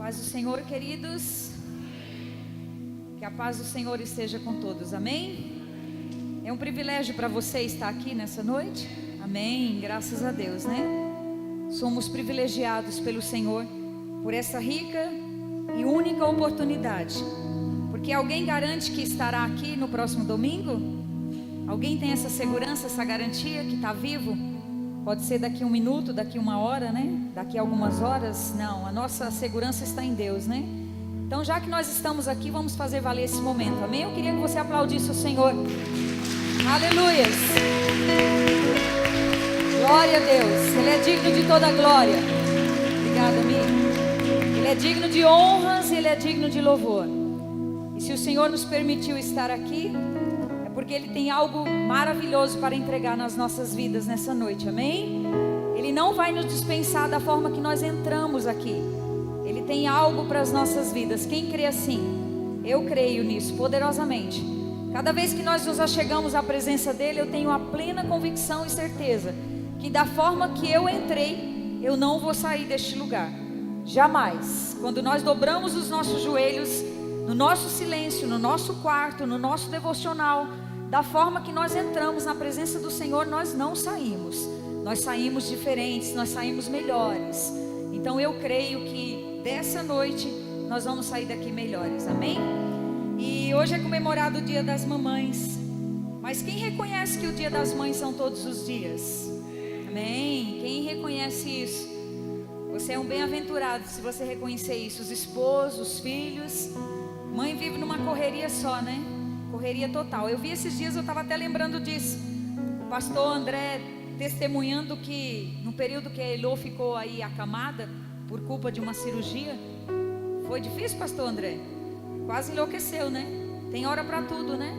Paz do Senhor, queridos. Que a paz do Senhor esteja com todos, amém? É um privilégio para você estar aqui nessa noite, amém? Graças a Deus, né? Somos privilegiados pelo Senhor por essa rica e única oportunidade. Porque alguém garante que estará aqui no próximo domingo? Alguém tem essa segurança, essa garantia que está vivo? Pode ser daqui um minuto, daqui uma hora, né? Daqui a algumas horas. Não, a nossa segurança está em Deus, né? Então, já que nós estamos aqui, vamos fazer valer esse momento, amém? Eu queria que você aplaudisse o Senhor. Aleluias. Glória a Deus. Ele é digno de toda a glória. Obrigada, amigo. Ele é digno de honras, Ele é digno de louvor. E se o Senhor nos permitiu estar aqui, é porque Ele tem algo maravilhoso para entregar nas nossas vidas nessa noite, amém? Ele não vai nos dispensar da forma que nós entramos aqui. Ele tem algo para as nossas vidas. Quem crê assim? Eu creio nisso poderosamente. Cada vez que nós nos achegamos à presença dEle, eu tenho a plena convicção e certeza que da forma que eu entrei, eu não vou sair deste lugar. Jamais. Quando nós dobramos os nossos joelhos, no nosso silêncio, no nosso quarto, no nosso devocional, da forma que nós entramos na presença do Senhor, nós não saímos. Nós saímos diferentes, nós saímos melhores. Então eu creio que dessa noite nós vamos sair daqui melhores, amém? E hoje é comemorado o Dia das Mamães. Mas quem reconhece que o Dia das Mães são todos os dias? Amém? Quem reconhece isso? Você é um bem-aventurado se você reconhecer isso. Os esposos, os filhos. Mãe vive numa correria só, né? Correria total. Eu vi esses dias, eu estava até lembrando disso. O pastor André testemunhando que no período que a Elô ficou aí acamada por culpa de uma cirurgia. Foi difícil, pastor André? Quase enlouqueceu, né? Tem hora para tudo, né?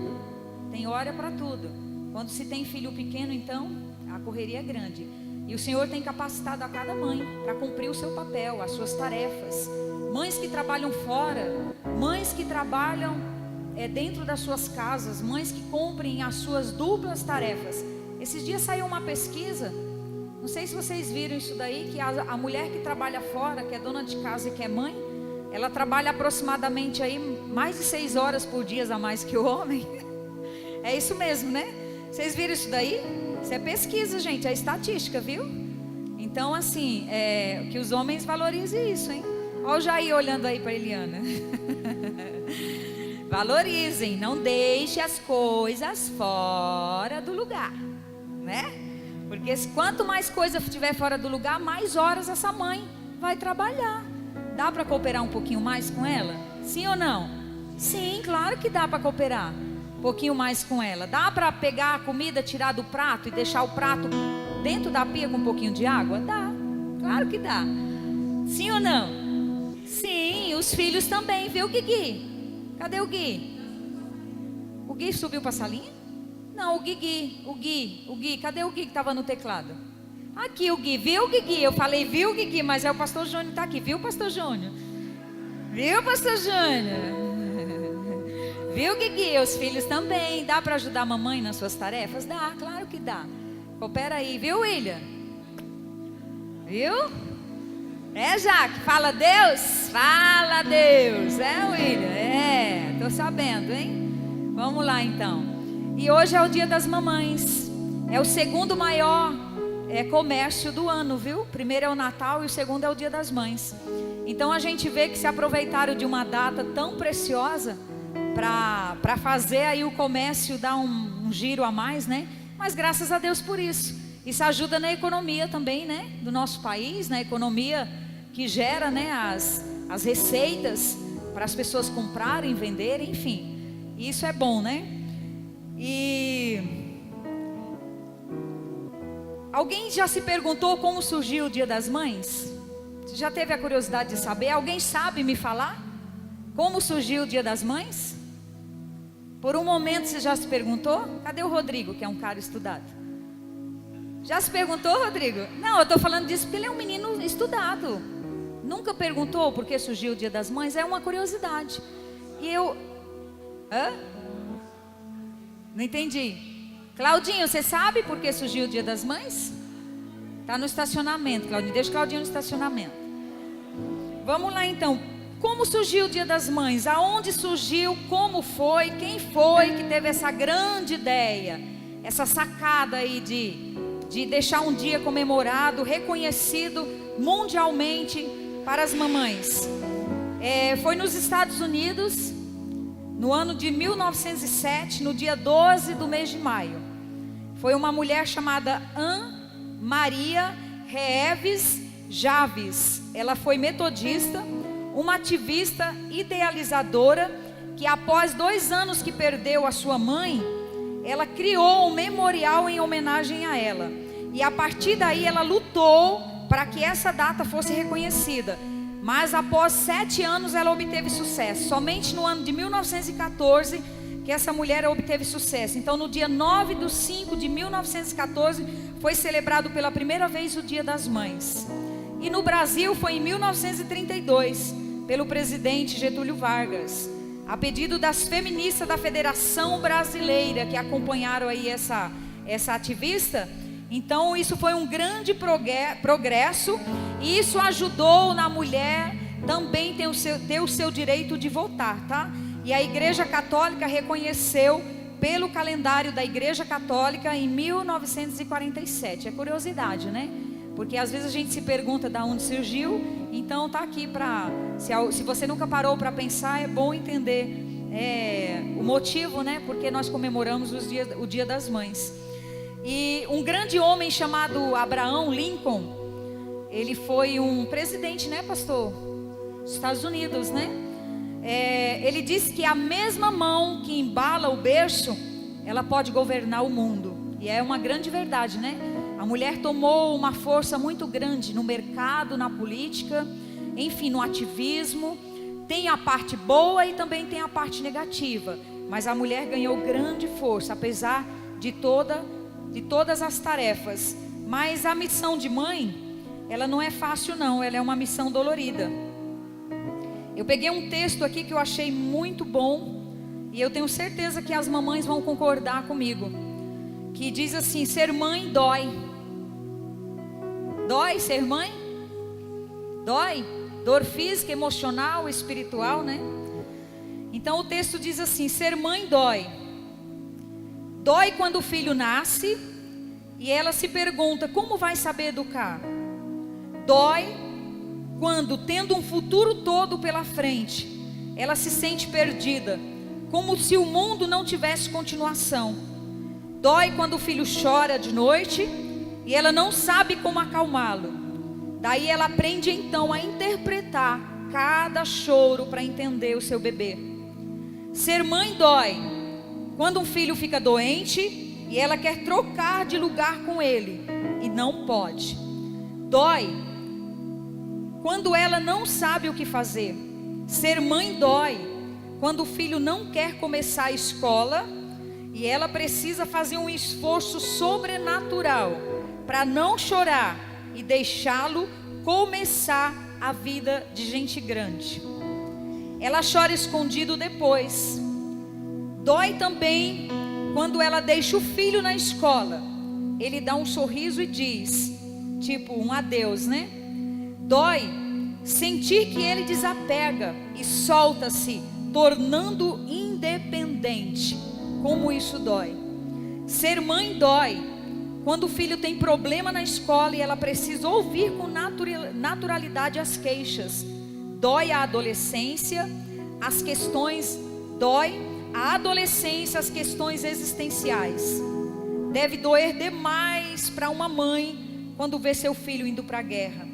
Tem hora para tudo. Quando se tem filho pequeno, então, a correria é grande. E o Senhor tem capacitado a cada mãe para cumprir o seu papel, as suas tarefas. Mães que trabalham fora, mães que trabalham dentro das suas casas, mães que cumprem as suas duplas tarefas. Esses dias saiu uma pesquisa, não sei se vocês viram isso daí, que a mulher que trabalha fora, que é dona de casa e que é mãe, ela trabalha aproximadamente aí mais de 6 horas por dia a mais que o homem. É isso mesmo, né? Vocês viram isso daí? Isso é pesquisa, gente, é estatística, viu? Então assim, que os homens valorizem isso, hein? Olha o Jair olhando aí para Eliana. Valorizem, não deixe as coisas fora do lugar, né? Porque quanto mais coisa tiver fora do lugar, mais horas essa mãe vai trabalhar. Dá para cooperar um pouquinho mais com ela? Sim ou não? Sim, claro que dá para cooperar um pouquinho mais com ela. Dá para pegar a comida, tirar do prato e deixar o prato dentro da pia com um pouquinho de água? Dá, claro que dá. Sim ou não? Sim, os filhos também, viu, Gui? Cadê o Gui? O Gui subiu para a salinha? Não, o Gui, cadê o Gui que estava no teclado? Aqui o Gui, viu, Gui? Eu falei, viu, Gui? Mas é o pastor Júnior está aqui, viu, pastor Júnior? Viu, pastor Júnior? Viu, Gui? Os filhos também. Dá para ajudar a mamãe nas suas tarefas? Dá, claro que dá. Coopera aí, viu, William? Viu? Jaque, fala Deus? Fala Deus. William? Tô sabendo, hein? Vamos lá então. E hoje é o Dia das Mamães. É o segundo maior comércio do ano, viu? Primeiro é o Natal e o segundo é o Dia das Mães. Então a gente vê que se aproveitaram de uma data tão preciosa para fazer aí o comércio dar um giro a mais, né? Mas graças a Deus por isso. Isso ajuda na economia também, né? Do nosso país, na economia que gera, né, as receitas para as pessoas comprarem, venderem, enfim. Isso é bom, né? E alguém já se perguntou como surgiu o Dia das Mães? Você já teve a curiosidade de saber? Alguém sabe me falar como surgiu o Dia das Mães? Por um momento você já se perguntou? Cadê o Rodrigo, que é um cara estudado? Já se perguntou, Rodrigo? Não, eu estou falando disso porque ele é um menino estudado. Nunca perguntou por que surgiu o Dia das Mães? É uma curiosidade. E eu... Não entendi. Claudinho, você sabe por que surgiu o Dia das Mães? Está no estacionamento, Claudinho. Deixa o Claudinho no estacionamento. Vamos lá então. como surgiu o Dia das Mães? Aonde surgiu? Como foi? Quem foi que teve essa grande ideia? Essa sacada aí de deixar um dia comemorado, reconhecido mundialmente para as mamães. Foi nos Estados Unidos, no ano de 1907, no dia 12 do mês de maio. Foi uma mulher chamada Anne Maria Reeves Javes. Ela foi metodista, uma ativista idealizadora, que após 2 anos que perdeu a sua mãe, ela criou um memorial em homenagem a ela. E a partir daí ela lutou para que essa data fosse reconhecida. Mas após 7 anos ela obteve sucesso. Somente no ano de 1914 que essa mulher obteve sucesso. Então no dia 9/5/1914 foi celebrado pela primeira vez o Dia das Mães. E no Brasil foi em 1932, pelo presidente Getúlio Vargas, a pedido das feministas da Federação Brasileira, que acompanharam aí essa ativista. Então isso foi um grande progresso, e isso ajudou na mulher também ter o seu direito de votar, tá? E a Igreja Católica reconheceu pelo calendário da Igreja Católica em 1947. É curiosidade, né? Porque às vezes a gente se pergunta de onde surgiu. Então tá aqui para, se você nunca parou para pensar, é bom entender o motivo, né? Porque nós comemoramos o Dia das Mães. E um grande homem chamado Abraham Lincoln, ele foi um presidente, né, pastor? Dos Estados Unidos, né? Ele disse que a mesma mão que embala o berço, ela pode governar o mundo. E é uma grande verdade, né? A mulher tomou uma força muito grande no mercado, na política, enfim, no ativismo. Tem a parte boa e também tem a parte negativa. Mas a mulher ganhou grande força, apesar de todas as tarefas. Mas a missão de mãe, ela não é fácil não, ela é uma missão dolorida. Eu peguei um texto aqui que eu achei muito bom, e eu tenho certeza que as mamães vão concordar comigo, que diz assim: ser mãe dói. Dói ser mãe? Dói? Dor física, emocional, espiritual, né? Então o texto diz assim: ser mãe dói. Dói quando o filho nasce e ela se pergunta como vai saber educar. Dói quando, tendo um futuro todo pela frente, ela se sente perdida, como se o mundo não tivesse continuação. Dói quando o filho chora de noite e ela não sabe como acalmá-lo. Daí ela aprende então a interpretar cada choro para entender o seu bebê. Ser mãe dói quando um filho fica doente e ela quer trocar de lugar com ele e não pode. Dói quando ela não sabe o que fazer. Ser mãe dói quando o filho não quer começar a escola e ela precisa fazer um esforço sobrenatural para não chorar e deixá-lo começar a vida de gente grande. Ela chora escondido depois. Dói também quando ela deixa o filho na escola. Ele dá um sorriso e diz, tipo um adeus, né? Dói sentir que ele desapega e solta-se, tornando independente. Como isso dói. Ser mãe dói quando o filho tem problema na escola e ela precisa ouvir com naturalidade as queixas. Dói a adolescência, as questões, dói a adolescência, as questões existenciais. Deve doer demais para uma mãe quando vê seu filho indo para a guerra.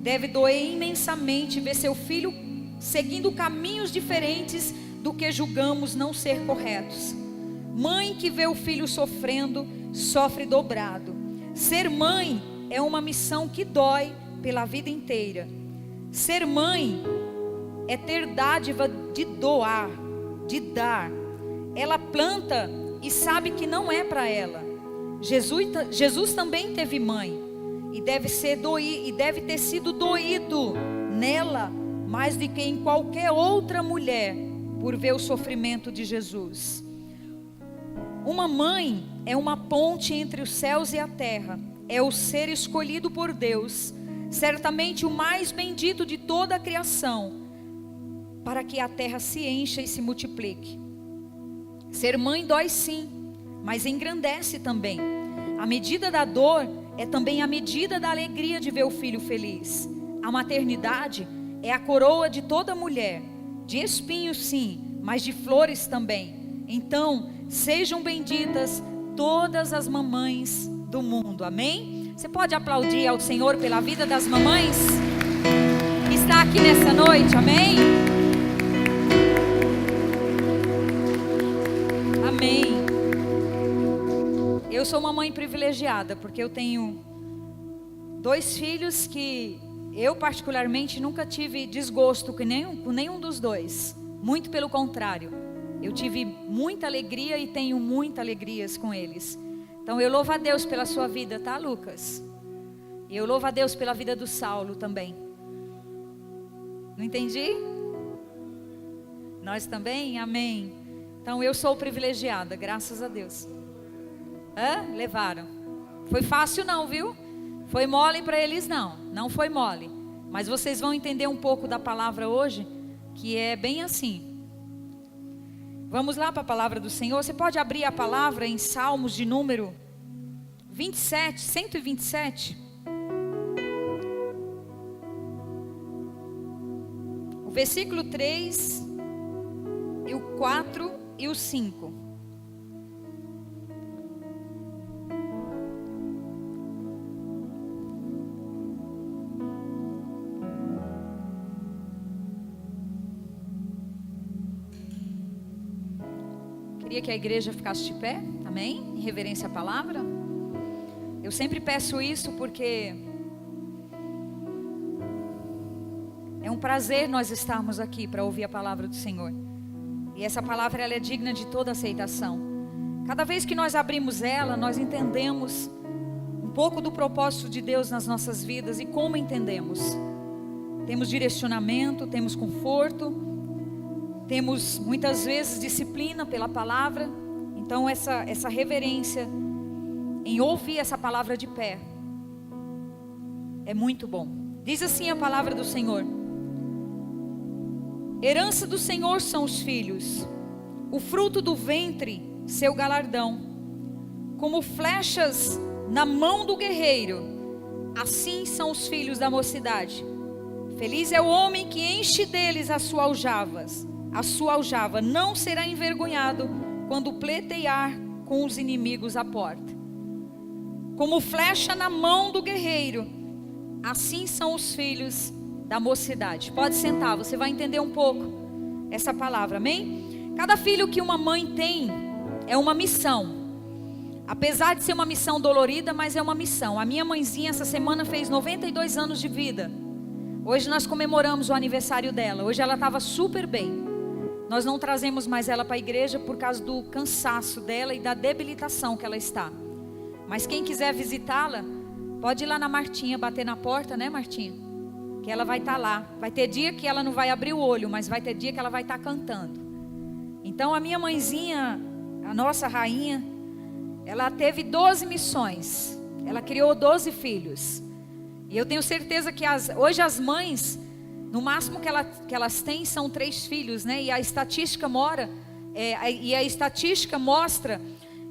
Deve doer imensamente ver seu filho seguindo caminhos diferentes do que julgamos não ser corretos. Mãe que vê o filho sofrendo, sofre dobrado. Ser mãe é uma missão que dói pela vida inteira. Ser mãe é ter dádiva de doar, de dar. Ela planta e sabe que não é para ela. Jesus também teve mãe e deve ter sido doído nela mais do que em qualquer outra mulher por ver o sofrimento de Jesus. Uma mãe é uma ponte entre os céus e a terra. É o ser escolhido por Deus, certamente o mais bendito de toda a criação. para que a terra se encha e se multiplique. Ser mãe dói sim, mas engrandece também. A medida da dor é também a medida da alegria de ver o filho feliz. A maternidade é a coroa de toda mulher, de espinhos sim, mas de flores também. Então, sejam benditas todas as mamães do mundo, amém? Você pode aplaudir ao Senhor pela vida das mamães que está aqui nessa noite, amém? Amém. Eu sou uma mãe privilegiada, porque eu tenho 2 filhos que eu particularmente nunca tive desgosto com nenhum dos 2. Muito pelo contrário, eu tive muita alegria e tenho muita alegrias com eles. Então eu louvo a Deus pela sua vida, tá, Lucas? E eu louvo a Deus pela vida do Saulo também. Não entendi? Nós também? Amém. Então eu sou privilegiada, graças a Deus. Levaram. Foi fácil não, viu? Foi mole para eles não. Não foi mole. Mas vocês vão entender um pouco da palavra hoje, que é bem assim. Vamos lá para a palavra do Senhor. Você pode abrir a palavra em Salmos de número 27, 127. O versículo 3, e o 4 e o 5. Queria que a igreja ficasse de pé, amém? Em reverência à palavra. Eu sempre peço isso porque é um prazer nós estarmos aqui para ouvir a palavra do Senhor. E essa palavra ela é digna de toda aceitação. Cada vez que nós abrimos ela, nós entendemos um pouco do propósito de Deus nas nossas vidas. E como entendemos? Temos direcionamento, temos conforto, temos muitas vezes disciplina pela palavra. Então essa reverência em ouvir essa palavra de pé é muito bom. Diz assim a palavra do Senhor: herança do Senhor são os filhos, o fruto do ventre seu galardão. Como flechas na mão do guerreiro, assim são os filhos da mocidade. Feliz é o homem que enche deles as suas aljavas. A sua aljava não será envergonhado quando pleitear com os inimigos à porta. Como flecha na mão do guerreiro, assim são os filhos da mocidade. Pode sentar, você vai entender um pouco essa palavra, amém? Cada filho que uma mãe tem é uma missão. Apesar de ser uma missão dolorida, mas é uma missão. A minha mãezinha essa semana fez 92 anos de vida. Hoje nós comemoramos o aniversário dela. Hoje ela estava super bem. Nós não trazemos mais ela para a igreja por causa do cansaço dela e da debilitação que ela está. Mas quem quiser visitá-la, pode ir lá na Martinha, bater na porta, né, Martinha? Que ela vai estar lá. Vai ter dia que ela não vai abrir o olho, mas vai ter dia que ela vai estar cantando. Então a minha mãezinha, a nossa rainha, ela teve 12 missões. Ela criou 12 filhos. E eu tenho certeza que hoje as mães, no máximo que elas têm são 3 filhos, né? E a estatística mostra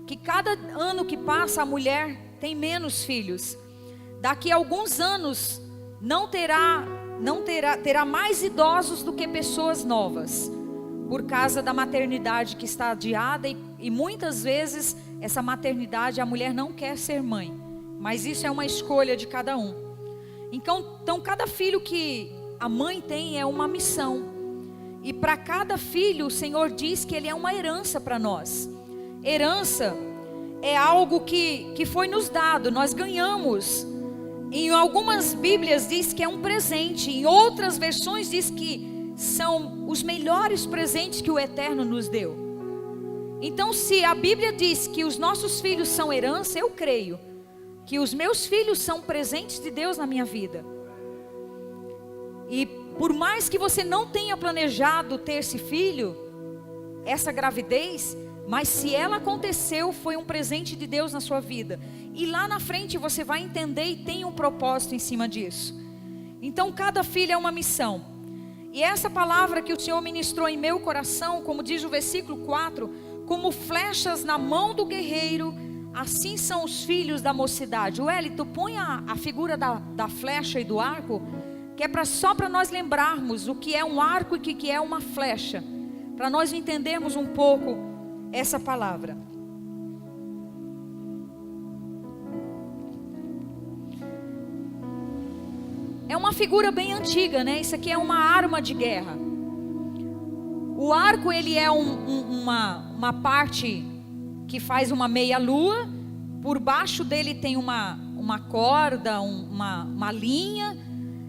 que cada ano que passa a mulher tem menos filhos. Daqui a alguns anos terá mais idosos do que pessoas novas, por causa da maternidade que está adiada e muitas vezes essa maternidade a mulher não quer ser mãe, mas isso é uma escolha de cada um. Então cada filho que a mãe tem é uma missão. E para cada filho o Senhor diz que ele é uma herança para nós. Herança é algo que foi nos dado, nós ganhamos. Em algumas Bíblias diz que é um presente, em outras versões diz que são os melhores presentes que o Eterno nos deu. Então se a Bíblia diz que os nossos filhos são herança, eu creio que os meus filhos são presentes de Deus na minha vida. E por mais que você não tenha planejado ter esse filho, essa gravidez, mas se ela aconteceu, foi um presente de Deus na sua vida. E lá na frente você vai entender e tem um propósito em cima disso. Então cada filho é uma missão. E essa palavra que o Senhor ministrou em meu coração, como diz o versículo 4, como flechas na mão do guerreiro, assim são os filhos da mocidade. Wellington, põe a figura da flecha e do arco, que é só para nós lembrarmos o que é um arco e o que é uma flecha, para nós entendermos um pouco essa palavra. É uma figura bem antiga, né? Isso aqui é uma arma de guerra. O arco, ele é uma parte que faz uma meia lua. Por baixo dele tem uma corda, uma linha.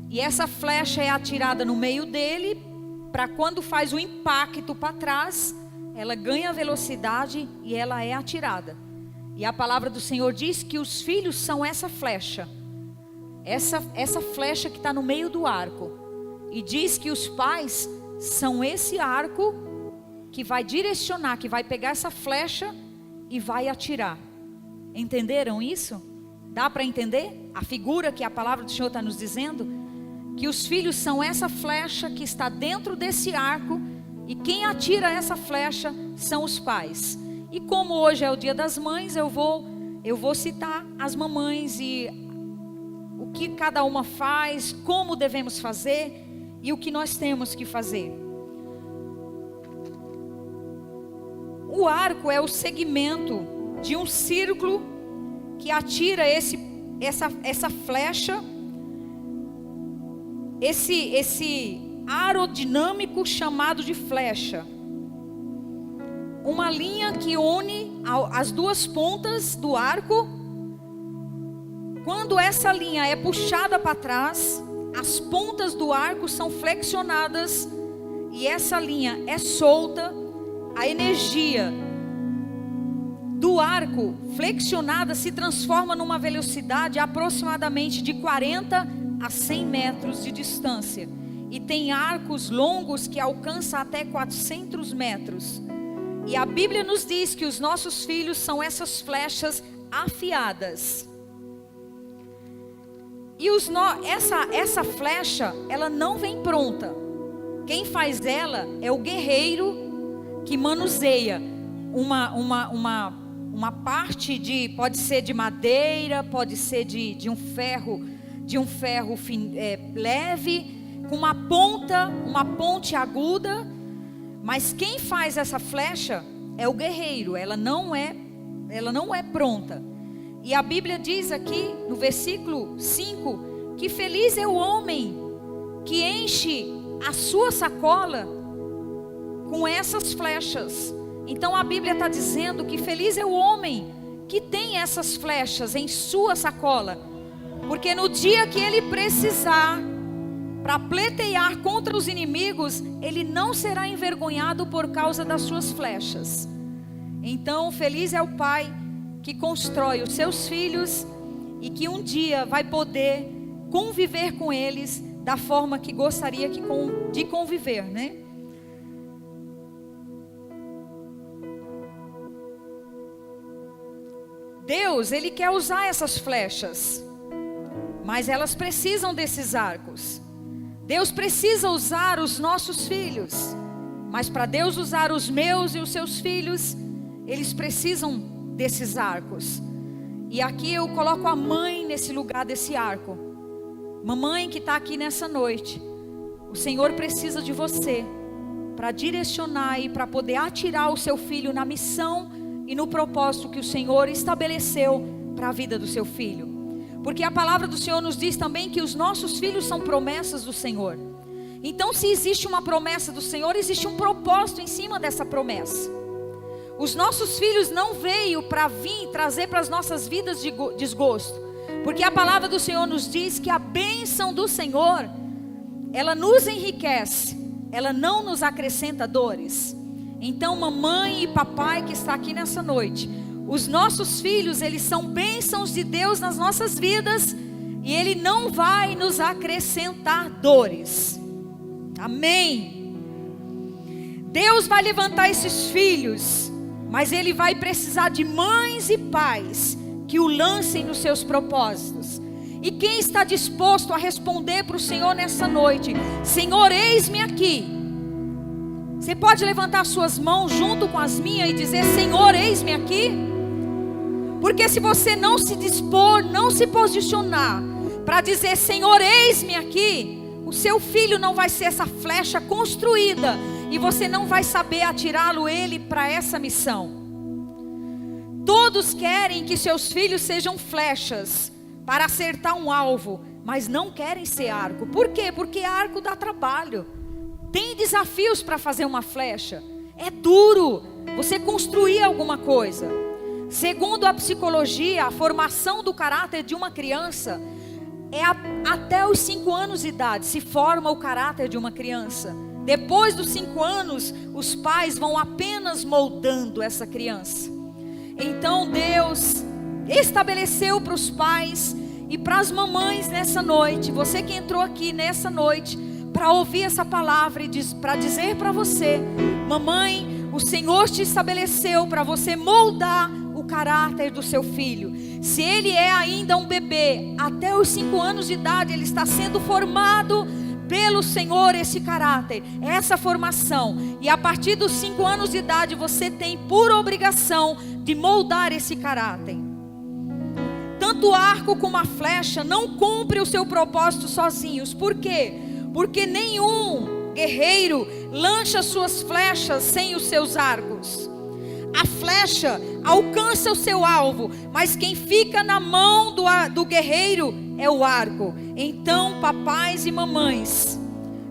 E essa flecha é atirada no meio dele, para quando faz o impacto para trás, ela ganha velocidade e ela é atirada. E a palavra do Senhor diz que os filhos são essa flecha. Essa flecha que está no meio do arco. E diz que os pais são esse arco que vai direcionar, que vai pegar essa flecha e vai atirar. Entenderam isso? Dá para entender? A figura que a palavra do Senhor está nos dizendo? Que os filhos são essa flecha que está dentro desse arco. E quem atira essa flecha são os pais. E como hoje é o dia das mães, eu vou citar as mamães e o que cada uma faz, como devemos fazer e o que nós temos que fazer. O arco é o segmento de um círculo que atira essa flecha, esse aerodinâmico chamado de flecha. Uma linha que une as duas pontas do arco. Quando essa linha é puxada para trás, as pontas do arco são flexionadas e essa linha é solta. A energia do arco flexionada se transforma numa velocidade aproximadamente de 40 a 100 metros de distância. E tem arcos longos que alcançam até 400 metros. E a Bíblia nos diz que os nossos filhos são essas flechas afiadas. E essa flecha, ela não vem pronta. Quem faz ela é o guerreiro que manuseia uma parte pode ser de madeira, pode ser de um ferro leve, com uma ponte aguda. Mas quem faz essa flecha é o guerreiro. Ela não é pronta. E a Bíblia diz aqui no versículo 5 que feliz é o homem que enche a sua sacola com essas flechas. Então a Bíblia está dizendo que feliz é o homem que tem essas flechas em sua sacola, porque no dia que ele precisar para pleitear contra os inimigos, ele não será envergonhado por causa das suas flechas. Então feliz é o pai que constrói os seus filhos e que um dia vai poder conviver com eles da forma que gostaria de conviver, né? Deus, Ele quer usar essas flechas, mas elas precisam desses arcos. Deus precisa usar os nossos filhos, mas para Deus usar os meus e os seus filhos, eles precisam desses arcos. E aqui eu coloco a mãe nesse lugar desse arco. Mamãe que está aqui nessa noite, o Senhor precisa de você para direcionar e para poder atirar o seu filho na missão e no propósito que o Senhor estabeleceu para a vida do seu filho. Porque a palavra do Senhor nos diz também que os nossos filhos são promessas do Senhor. Então, se existe uma promessa do Senhor, existe um propósito em cima dessa promessa. Os nossos filhos não veio para vir trazer para as nossas vidas de desgosto. Porque a palavra do Senhor nos diz que a bênção do Senhor, ela nos enriquece, ela não nos acrescenta dores. Então, mamãe e papai que está aqui nessa noite, os nossos filhos, eles são bênçãos de Deus nas nossas vidas, e Ele não vai nos acrescentar dores. Amém. Deus vai levantar esses filhos, mas Ele vai precisar de mães e pais que o lancem nos seus propósitos. E quem está disposto a responder para o Senhor nessa noite: Senhor, eis-me aqui. Você pode levantar suas mãos junto com as minhas e dizer: Senhor, eis-me aqui. Porque se você não se dispor, não se posicionar para dizer: Senhor, eis-me aqui, o seu filho não vai ser essa flecha construída e você não vai saber atirá-lo ele para essa missão. Todos querem que seus filhos sejam flechas para acertar um alvo, mas não querem ser arco. Por quê? Porque arco dá trabalho. Tem desafios para fazer uma flecha. É duro você construir alguma coisa. Segundo a psicologia, a formação do caráter de uma criança é até os 5 anos de idade se forma o caráter de uma criança. Depois dos 5 anos, os pais vão apenas moldando essa criança. Então Deus estabeleceu para os pais e para as mamães nessa noite, você que entrou aqui nessa noite para ouvir essa palavra e para dizer para você: mamãe, o Senhor te estabeleceu para você moldar o caráter do seu filho. Se ele é ainda um bebê, até os 5 anos de idade ele está sendo formado pelo Senhor, esse caráter, essa formação. E a partir dos 5 anos de idade você tem por obrigação de moldar esse caráter. Tanto o arco como a flecha não cumpre o seu propósito sozinhos. Por quê? Porque nenhum guerreiro lança suas flechas sem os seus arcos. A flecha alcança o seu alvo, mas quem fica na mão do guerreiro é o arco. Então, papais e mamães,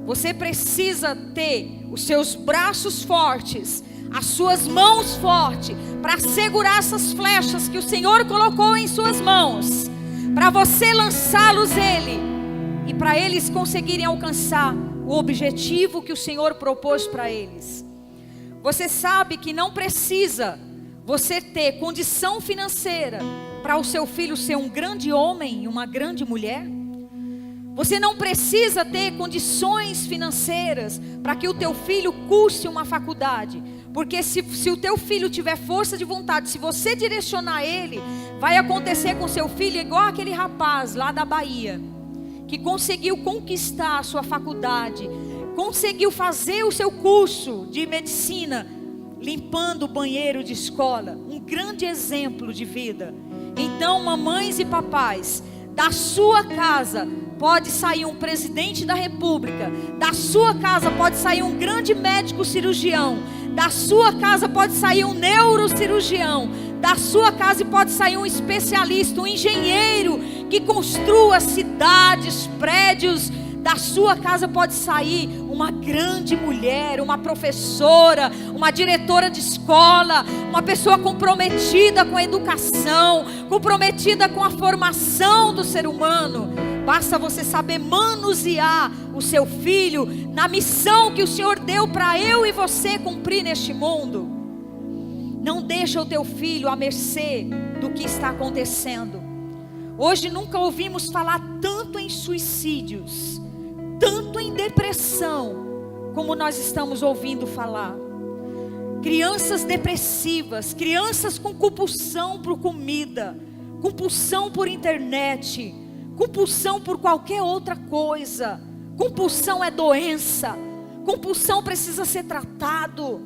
você precisa ter os seus braços fortes, as suas mãos fortes, para segurar essas flechas que o Senhor colocou em suas mãos, para você lançá-los e para eles conseguirem alcançar o objetivo que o Senhor propôs para eles. Você sabe que não precisa você ter condição financeira para o seu filho ser um grande homem e uma grande mulher? Você não precisa ter condições financeiras para que o teu filho curse uma faculdade. Porque se o teu filho tiver força de vontade, se você direcionar ele, vai acontecer com seu filho igual aquele rapaz lá da Bahia, que conseguiu conquistar a sua faculdade, conseguiu fazer o seu curso de medicina, limpando o banheiro de escola. Um grande exemplo de vida. Então, mamães e papais, da sua casa pode sair um presidente da república, da sua casa pode sair um grande médico cirurgião, da sua casa pode sair um neurocirurgião, da sua casa pode sair um especialista, um engenheiro que construa cidades, prédios. Da sua casa pode sair uma grande mulher, uma professora, uma diretora de escola, uma pessoa comprometida com a educação, comprometida com a formação do ser humano. Basta você saber manusear o seu filho na missão que o Senhor deu para eu e você cumprir neste mundo. Não deixa o teu filho à mercê do que está acontecendo. Hoje nunca ouvimos falar tanto em suicídios, tanto em depressão, como nós estamos ouvindo falar. Crianças depressivas, crianças com compulsão por comida, compulsão por internet, compulsão por qualquer outra coisa. Compulsão é doença, compulsão precisa ser tratado.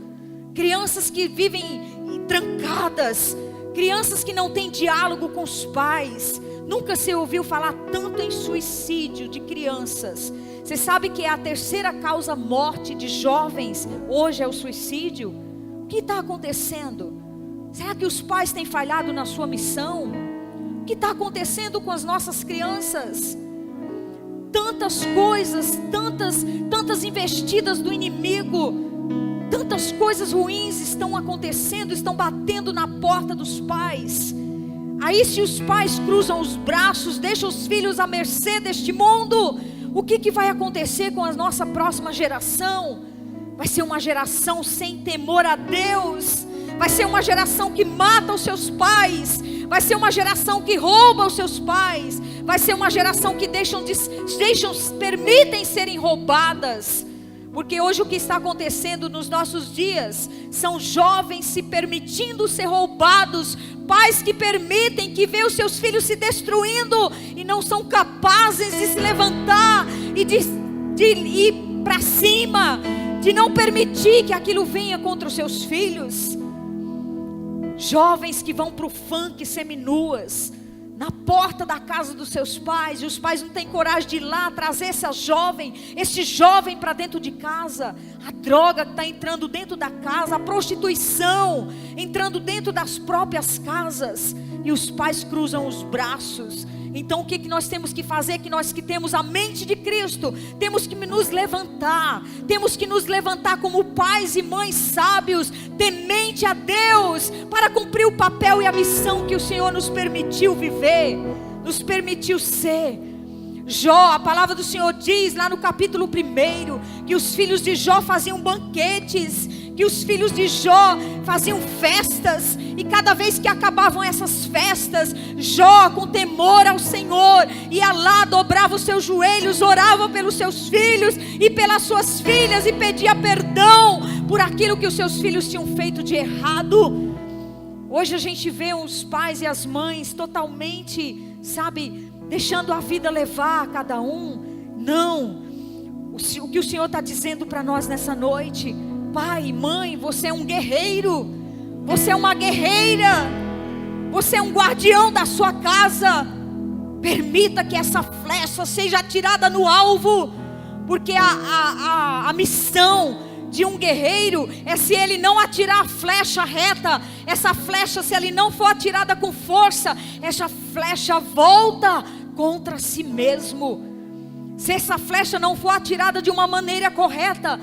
Crianças que vivem trancadas, crianças que não têm diálogo com os pais. Nunca se ouviu falar tanto em suicídio de crianças. Você sabe que é a terceira causa morte de jovens hoje é o suicídio? O que está acontecendo? Será que os pais têm falhado na sua missão? O que está acontecendo com as nossas crianças? Tantas coisas, tantas investidas do inimigo, tantas coisas ruins estão acontecendo, estão batendo na porta dos pais. Aí se os pais cruzam os braços, deixam os filhos à mercê deste mundo, o que vai acontecer com a nossa próxima geração? Vai ser uma geração sem temor a Deus, vai ser uma geração que mata os seus pais, vai ser uma geração que rouba os seus pais, vai ser uma geração que permitem serem roubadas. Porque hoje o que está acontecendo nos nossos dias são jovens se permitindo ser roubados, pais que permitem, que veem os seus filhos se destruindo e não são capazes de se levantar e de ir para cima, de não permitir que aquilo venha contra os seus filhos. Jovens que vão para o funk seminuas na porta da casa dos seus pais, e os pais não têm coragem de ir lá trazer esse jovem para dentro de casa. A droga que está entrando dentro da casa, a prostituição entrando dentro das próprias casas, e os pais cruzam os braços. Então o que nós temos que fazer? Que nós que temos a mente de Cristo, temos que nos levantar como pais e mães sábios, temente a Deus, para cumprir o papel e a missão que o Senhor nos permitiu viver, nos permitiu ser. Jó, a palavra do Senhor diz lá no capítulo 1, que os filhos de Jó faziam banquetes, que os filhos de Jó faziam festas, e cada vez que acabavam essas festas, Jó, com temor ao Senhor, ia lá, dobrava os seus joelhos, orava pelos seus filhos e pelas suas filhas, e pedia perdão por aquilo que os seus filhos tinham feito de errado. Hoje a gente vê os pais e as mães totalmente, deixando a vida levar a cada um. Não, o que o Senhor está dizendo para nós nessa noite: pai e mãe, você é um guerreiro, você é uma guerreira, você é um guardião da sua casa. Permita que essa flecha seja atirada no alvo, porque a missão de um guerreiro é, se ele não atirar a flecha reta, essa flecha, se ele não for atirada com força, essa flecha volta contra si mesmo. Se essa flecha não for atirada de uma maneira correta,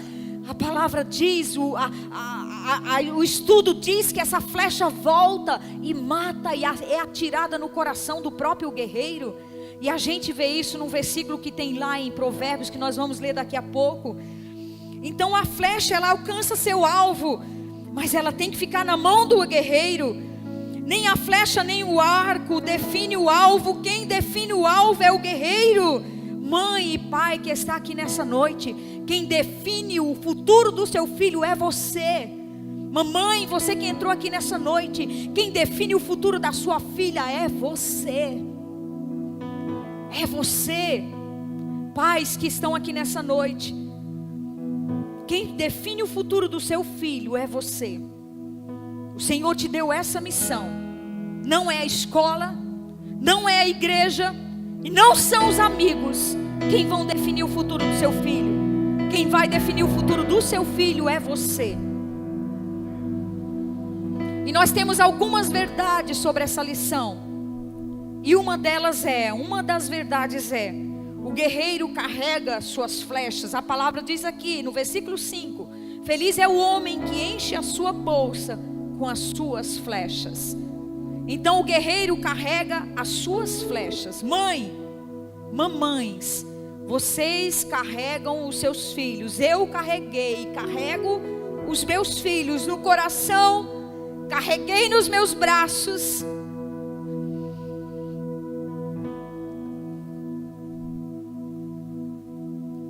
a palavra diz, o estudo diz que essa flecha volta e mata, e é atirada no coração do próprio guerreiro. E a gente vê isso num versículo que tem lá em Provérbios, que nós vamos ler daqui a pouco. Então a flecha, ela alcança seu alvo, mas ela tem que ficar na mão do guerreiro. Nem a flecha nem o arco define o alvo. Quem define o alvo é o guerreiro. Mãe e pai que está aqui nessa noite, quem define o futuro do seu filho é você. Mamãe, você que entrou aqui nessa noite, quem define o futuro da sua filha é você. É você. Pais que estão aqui nessa noite, quem define o futuro do seu filho é você. O Senhor te deu essa missão. Não é a escola, não é a igreja, e não são os amigos quem vão definir o futuro do seu filho. Quem vai definir o futuro do seu filho é você. E nós temos algumas verdades sobre essa lição. E uma das verdades é: o guerreiro carrega suas flechas. A palavra diz aqui no versículo 5: feliz é o homem que enche a sua bolsa com as suas flechas. Então o guerreiro carrega as suas flechas. Mamães, vocês carregam os seus filhos. Eu carrego os meus filhos no coração, carreguei nos meus braços.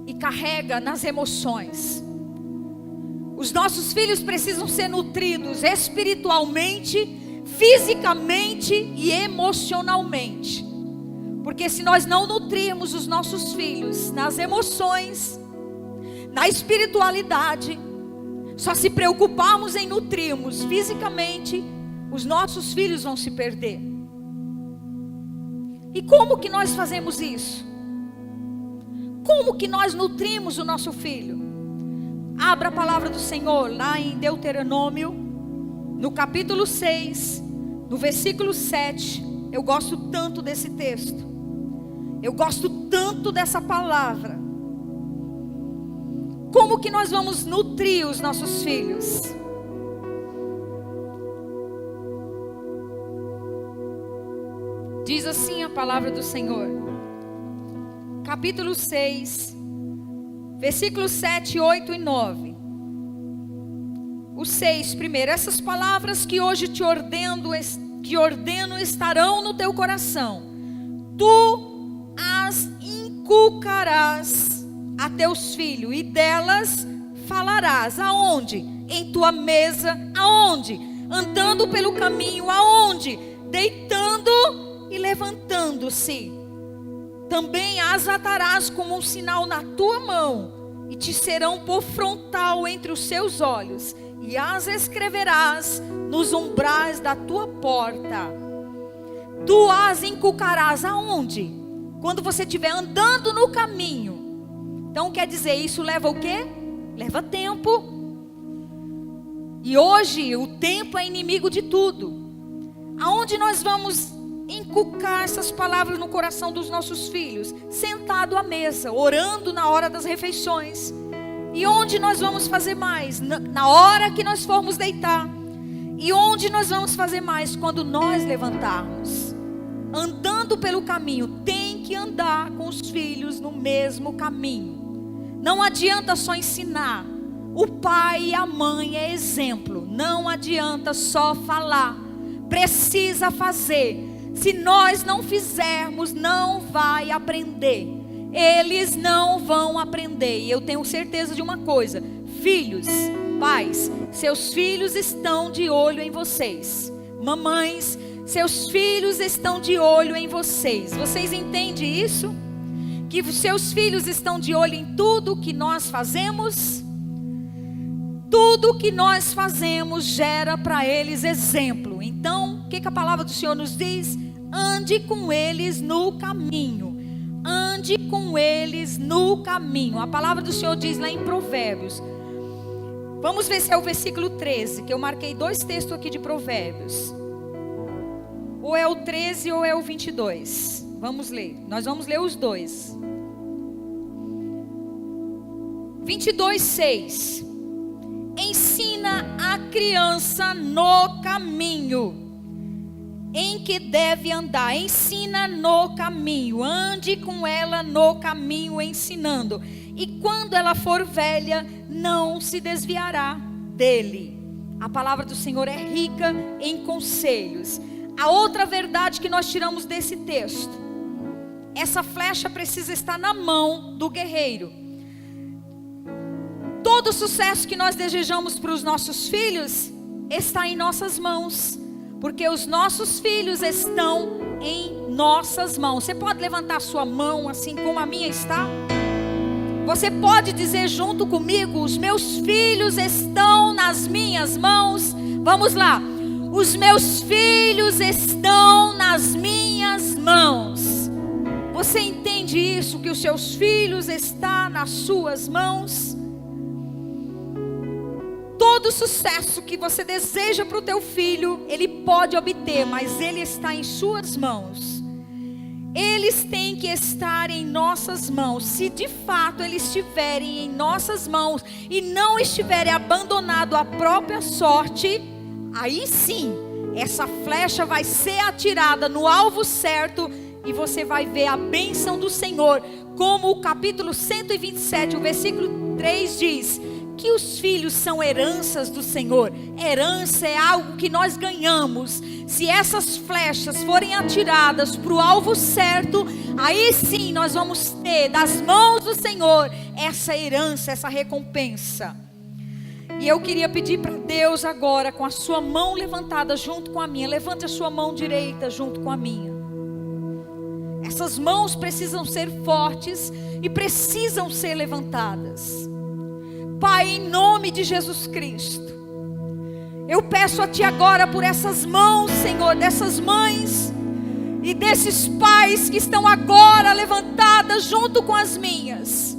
E carrega nas emoções. Os nossos filhos precisam ser nutridos espiritualmente, fisicamente e emocionalmente. Porque se nós não nutrirmos os nossos filhos nas emoções, na espiritualidade, só se preocuparmos em nutrirmos fisicamente, os nossos filhos vão se perder. E como que nós fazemos isso? Como que nós nutrimos o nosso filho? Abra a palavra do Senhor lá em Deuteronômio, no capítulo 6, no versículo 7. Eu gosto tanto desse texto. Eu gosto tanto dessa palavra. Como que nós vamos nutrir os nossos filhos? Diz assim a palavra do Senhor. Capítulo 6, versículos 7, 8 e 9. O 6 primeiro: essas palavras que hoje te ordeno estarão no teu coração. Tu as inculcarás a teus filhos, e delas falarás. Aonde? Em tua mesa. Aonde? Andando pelo caminho. Aonde? Deitando e levantando-se. Também as atarás como um sinal na tua mão, e te serão por frontal entre os seus olhos, e as escreverás nos umbrais da tua porta. Tu as inculcarás aonde? Quando você estiver andando no caminho. Então quer dizer, isso leva o quê? Leva tempo. E hoje o tempo é inimigo de tudo. Aonde nós vamos inculcar essas palavras no coração dos nossos filhos? Sentado à mesa, orando na hora das refeições. E onde nós vamos fazer mais? Na hora que nós formos deitar. E onde nós vamos fazer mais? Quando nós levantarmos. Andando pelo caminho. Tem que andar com os filhos no mesmo caminho. Não adianta só ensinar. O pai e a mãe é exemplo. Não adianta só falar. Precisa fazer. Se nós não fizermos, não vai aprender. Eles não vão aprender. E eu tenho certeza de uma coisa: filhos, pais, seus filhos estão de olho em vocês. Mamães, seus filhos estão de olho em vocês. Vocês entendem isso? Que seus filhos estão de olho em tudo que nós fazemos? Tudo que nós fazemos gera para eles exemplo. Então, o que a palavra do Senhor nos diz? Ande com eles no caminho. Ande com eles no caminho. A palavra do Senhor diz lá em Provérbios. Vamos ver se é o versículo 13, que eu marquei 2 textos aqui de Provérbios. Ou é o 13 ou é o 22. Vamos ler. Nós vamos ler os dois. 22:6. Ensina a criança no caminho em que deve andar. Ensina no caminho. Ande com ela no caminho ensinando. E quando ela for velha, não se desviará dele. A palavra do Senhor é rica em conselhos. A outra verdade que nós tiramos desse texto: essa flecha precisa estar na mão do guerreiro. Todo o sucesso que nós desejamos para os nossos filhos está em nossas mãos. Porque os nossos filhos estão em nossas mãos. Você pode levantar sua mão assim como a minha está? Você pode dizer junto comigo: os meus filhos estão nas minhas mãos. Vamos lá. Os meus filhos estão nas minhas mãos. Você entende isso? Que os seus filhos estão nas suas mãos? Todo sucesso que você deseja para o teu filho, ele pode obter, mas ele está em suas mãos. Eles têm que estar em nossas mãos. Se de fato eles estiverem em nossas mãos e não estiverem abandonados à própria sorte, aí sim, essa flecha vai ser atirada no alvo certo e você vai ver a bênção do Senhor. Como o capítulo 127, o versículo 3 diz: que os filhos são heranças do Senhor. Herança é algo que nós ganhamos. Se essas flechas forem atiradas para o alvo certo, aí sim nós vamos ter das mãos do Senhor essa herança, essa recompensa. E eu queria pedir para Deus agora, com a sua mão levantada junto com a minha, levante a sua mão direita junto com a minha. Essas mãos precisam ser fortes e precisam ser levantadas. Pai, em nome de Jesus Cristo, eu peço a Ti agora por essas mãos, Senhor, dessas mães e desses pais que estão agora levantadas junto com as minhas,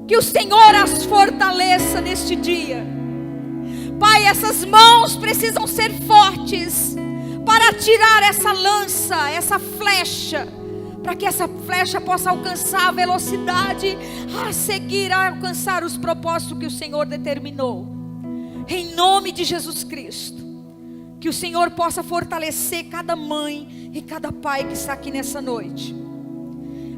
que o Senhor as fortaleça neste dia. Pai, essas mãos precisam ser fortes para tirar essa lança, essa flecha, para que essa flecha possa alcançar a velocidade, a seguir, a alcançar os propósitos que o Senhor determinou. Em nome de Jesus Cristo, que o Senhor possa fortalecer cada mãe e cada pai que está aqui nessa noite.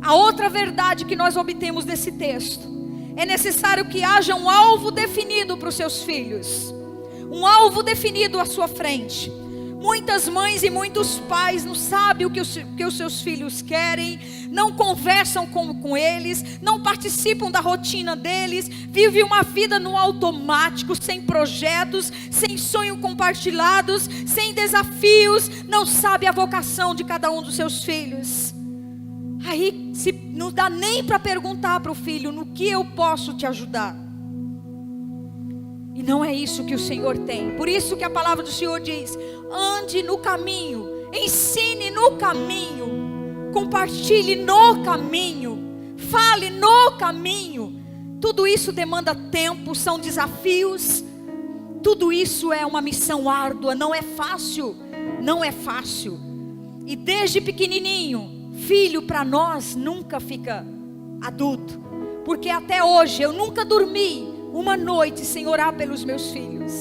A outra verdade que nós obtemos desse texto: é necessário que haja um alvo definido para os seus filhos, um alvo definido à sua frente. Muitas mães e muitos pais não sabem o que os seus filhos querem, não conversam com eles, não participam da rotina deles, vivem uma vida no automático, sem projetos, sem sonhos compartilhados, sem desafios, não sabe a vocação de cada um dos seus filhos. Aí não dá nem para perguntar para o filho: no que eu posso te ajudar? E não é isso que o Senhor tem. Por isso que a palavra do Senhor diz: ande no caminho, ensine no caminho, compartilhe no caminho, fale no caminho. Tudo isso demanda tempo, são desafios. Tudo isso é uma missão árdua, não é fácil, não é fácil. E desde pequenininho, filho para nós nunca fica adulto, porque até hoje eu nunca dormi uma noite sem orar pelos meus filhos.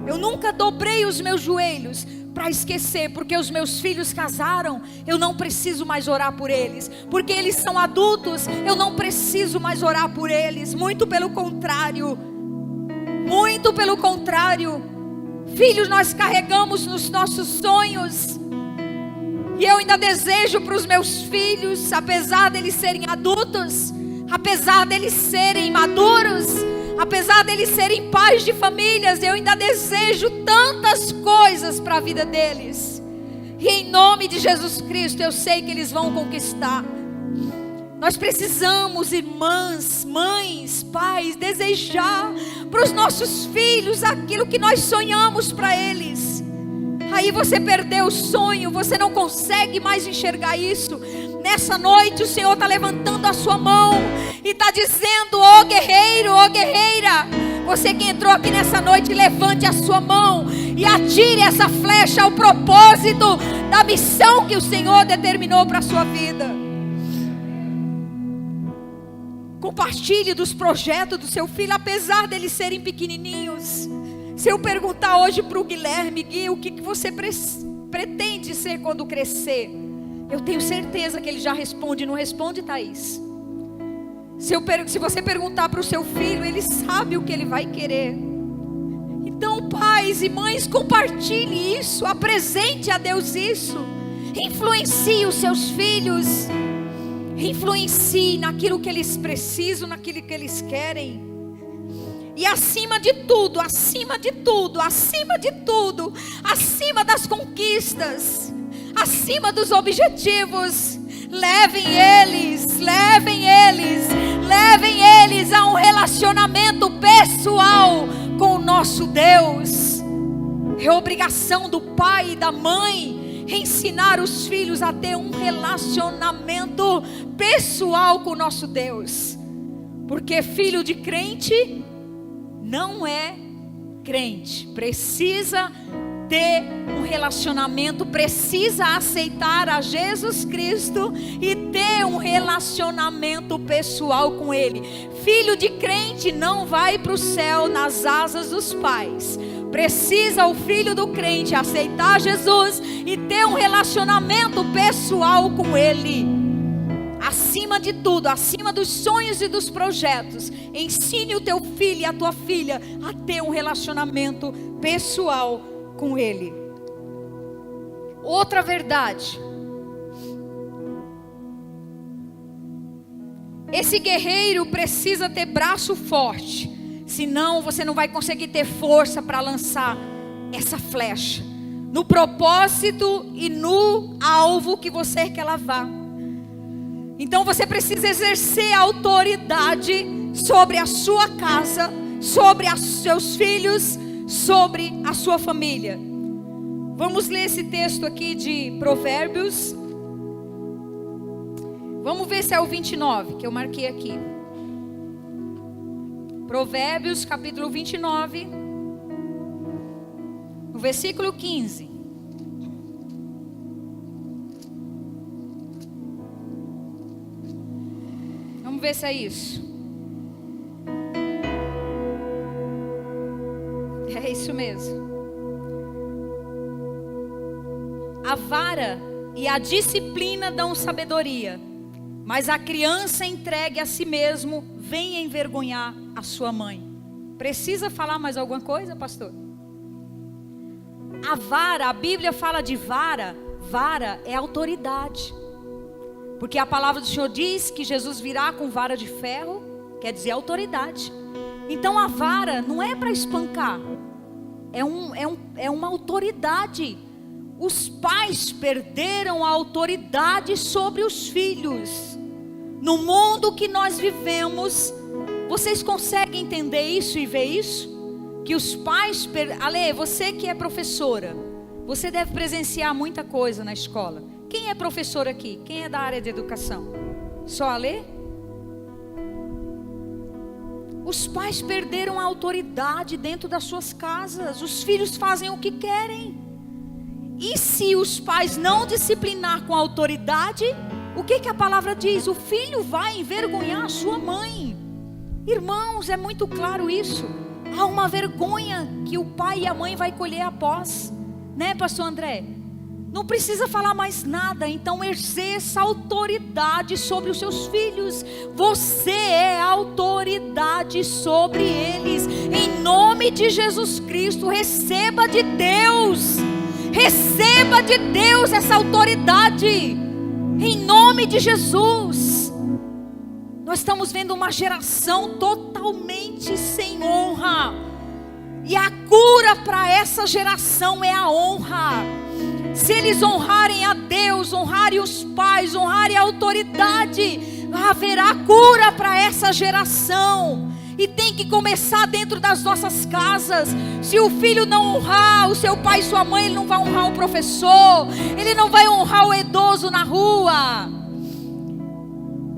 Eu nunca dobrei os meus joelhos para esquecer, porque os meus filhos casaram, eu não preciso mais orar por eles, porque eles são adultos, eu não preciso mais orar por eles. Muito pelo contrário, muito pelo contrário. Filhos nós carregamos nos nossos sonhos, e eu ainda desejo para os meus filhos, apesar deles serem adultos, apesar deles serem maduros, apesar deles serem pais de famílias, eu ainda desejo tantas coisas para a vida deles. E em nome de Jesus Cristo eu sei que eles vão conquistar. Nós precisamos, irmãs, mães, pais, desejar para os nossos filhos aquilo que nós sonhamos para eles. Aí você perdeu o sonho, você não consegue mais enxergar isso. Nessa noite o Senhor está levantando a sua mão e está dizendo: ô guerreiro, ô guerreira, você que entrou aqui nessa noite, levante a sua mão e atire essa flecha ao propósito da missão que o Senhor determinou para a sua vida. Compartilhe dos projetos do seu filho, apesar deles serem pequenininhos. Se eu perguntar hoje para o Guilherme: Gui, o que você pretende ser quando crescer? Eu tenho certeza que ele já responde. Não responde, Thaís? Se você perguntar para o seu filho, ele sabe o que ele vai querer. Então, pais e mães, compartilhe isso, apresente a Deus isso. Influencie os seus filhos, influencie naquilo que eles precisam, naquilo que eles querem. E acima de tudo, acima de tudo, acima de tudo, acima das conquistas, acima dos objetivos, levem eles a um relacionamento pessoal com o nosso Deus. É obrigação do pai e da mãe ensinar os filhos a ter um relacionamento pessoal com o nosso Deus. Porque filho de crente não é crente, precisa ter um relacionamento, precisa aceitar a Jesus Cristo e ter um relacionamento pessoal com Ele. Filho de crente não vai para o céu nas asas dos pais. Precisa o filho do crente aceitar Jesus e ter um relacionamento pessoal com Ele. Acima de tudo, acima dos sonhos e dos projetos, ensine o teu filho e a tua filha a ter um relacionamento pessoal com Ele. Outra verdade: esse guerreiro precisa ter braço forte, senão você não vai conseguir ter força para lançar essa flecha no propósito e no alvo que você quer lavar. Então você precisa exercer autoridade sobre a sua casa, sobre os seus filhos, sobre a sua família. Vamos ler esse texto aqui de Provérbios. Vamos ver se é o 29 que eu marquei aqui. Provérbios capítulo 29, no versículo 15. Vamos ver se é isso. É isso mesmo. A vara e a disciplina dão sabedoria, mas a criança entregue a si mesmo vem envergonhar a sua mãe. Precisa falar mais alguma coisa, pastor? A vara, a Bíblia fala de vara. Vara é autoridade. Porque a palavra do Senhor diz que Jesus virá com vara de ferro, quer dizer autoridade. Então a vara não é para espancar, é uma autoridade. Os pais perderam a autoridade sobre os filhos. No mundo que nós vivemos, vocês conseguem entender isso e ver isso? Que os pais... Ale, você que é professora, você deve presenciar muita coisa na escola. Quem é professor aqui? Quem é da área de educação? Só a Ale? Os pais perderam a autoridade dentro das suas casas. Os filhos fazem o que querem. E se os pais não disciplinar com autoridade, o que a palavra diz? O filho vai envergonhar a sua mãe. Irmãos, é muito claro isso. Há uma vergonha que o pai e a mãe vai colher após, né, pastor André? Não precisa falar mais nada. Então exerça autoridade sobre os seus filhos. Você é autoridade sobre eles. Em nome de Jesus Cristo, receba de Deus. Receba de Deus essa autoridade. Em nome de Jesus. Nós estamos vendo uma geração totalmente sem honra. E a cura para essa geração é a honra. Se eles honrarem a Deus, honrarem os pais, honrarem a autoridade, haverá cura para essa geração. E tem que começar dentro das nossas casas. Se o filho não honrar o seu pai e sua mãe, ele não vai honrar o professor, ele não vai honrar o idoso na rua.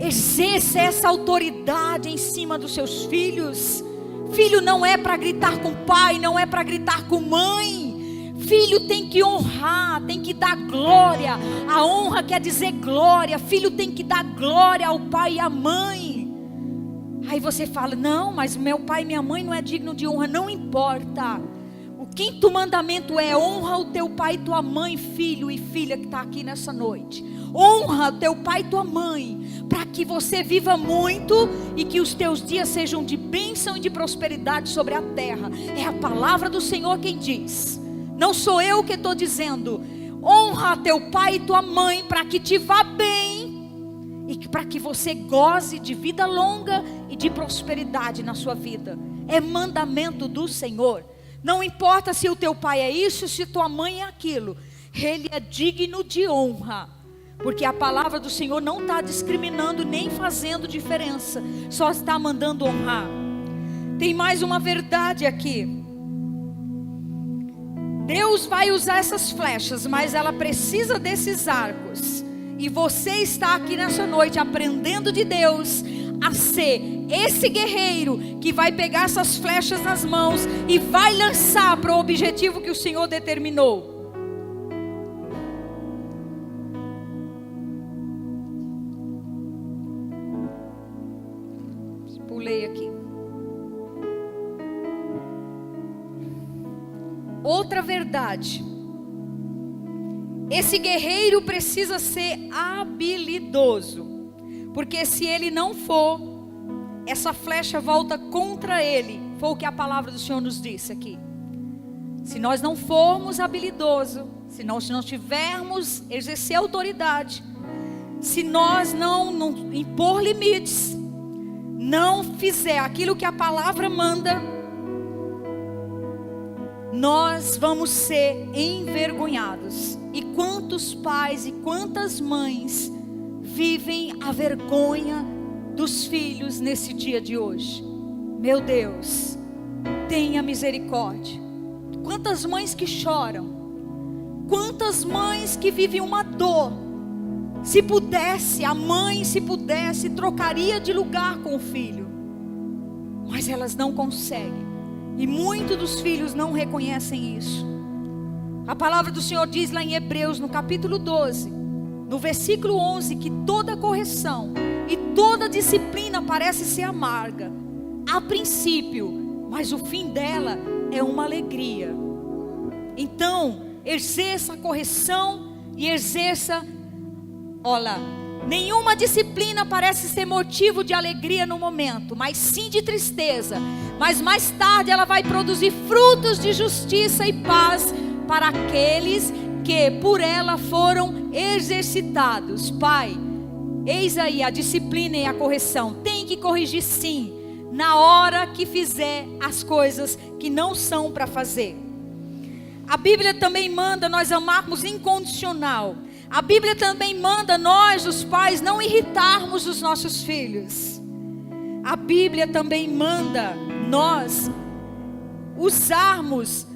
Exerça essa autoridade em cima dos seus filhos. Filho não é para gritar com o pai, não é para gritar com mãe. Filho tem que honrar, tem que dar glória. A honra quer dizer glória. Filho tem que dar glória ao pai e à mãe. Aí você fala, não, mas meu pai e minha mãe não é digno de honra. Não importa. O 5º mandamento é: honra o teu pai e tua mãe, filho e filha que está aqui nessa noite. Honra o teu pai e tua mãe, para que você viva muito e que os teus dias sejam de bênção e de prosperidade sobre a terra. É a palavra do Senhor quem diz. Não sou eu que estou dizendo. Honra teu pai e tua mãe para que te vá bem e para que você goze de vida longa e de prosperidade na sua vida. É mandamento do Senhor. Não importa se o teu pai é isso, se tua mãe é aquilo. Ele é digno de honra. Porque a palavra do Senhor não está discriminando nem fazendo diferença. Só está mandando honrar. Tem mais uma verdade aqui. Deus vai usar essas flechas, mas ela precisa desses arcos. E você está aqui nessa noite aprendendo de Deus a ser esse guerreiro que vai pegar essas flechas nas mãos e vai lançar para o objetivo que o Senhor determinou. Pulei aqui. Outra verdade. Esse guerreiro precisa ser habilidoso. Porque se ele não for, essa flecha volta contra ele. Foi o que a palavra do Senhor nos disse aqui. Se nós não formos habilidosos, se nós não tivermos exercer autoridade, se nós não impor limites, não fizer aquilo que a palavra manda, nós vamos ser envergonhados. E quantos pais e quantas mães vivem a vergonha dos filhos nesse dia de hoje? Meu Deus, tenha misericórdia. Quantas mães que choram, quantas mães que vivem uma dor. Se pudesse, a mãe, se pudesse, trocaria de lugar com o filho, mas elas não conseguem. E muitos dos filhos não reconhecem isso. A palavra do Senhor diz lá em Hebreus, no capítulo 12, no versículo 11, que toda correção e toda disciplina parece ser amarga a princípio, mas o fim dela é uma alegria. Então, exerça a correção e exerça, olha, nenhuma disciplina parece ser motivo de alegria no momento, mas sim de tristeza. Mas mais tarde ela vai produzir frutos de justiça e paz para aqueles que por ela foram exercitados. Pai, eis aí a disciplina e a correção. Tem que corrigir sim, na hora que fizer as coisas que não são para fazer. A Bíblia também manda nós amarmos incondicional. A Bíblia também manda nós, os pais, não irritarmos os nossos filhos. A Bíblia também manda nós usarmos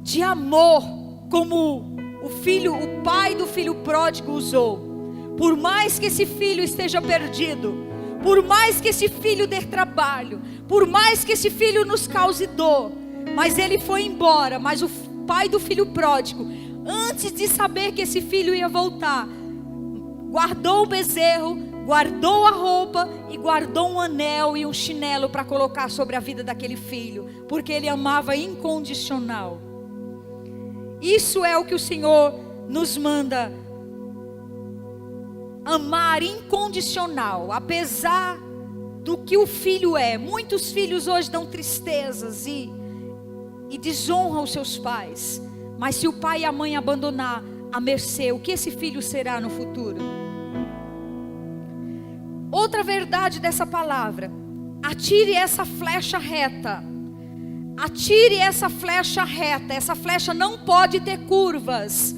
de amor como o pai do filho pródigo usou. Por mais que esse filho esteja perdido, por mais que esse filho dê trabalho, por mais que esse filho nos cause dor, mas ele foi embora. Mas o pai do filho pródigo, antes de saber que esse filho ia voltar, guardou o bezerro, guardou a roupa e guardou um anel e um chinelo para colocar sobre a vida daquele filho, porque ele amava incondicional. Isso é o que o Senhor nos manda, amar incondicional, apesar do que o filho é. Muitos filhos hoje dão tristezas e desonram os seus pais, mas se o pai e a mãe abandonar a mercê, o que esse filho será no futuro? Outra verdade dessa palavra: atire essa flecha reta. Atire essa flecha reta. Essa flecha não pode ter curvas.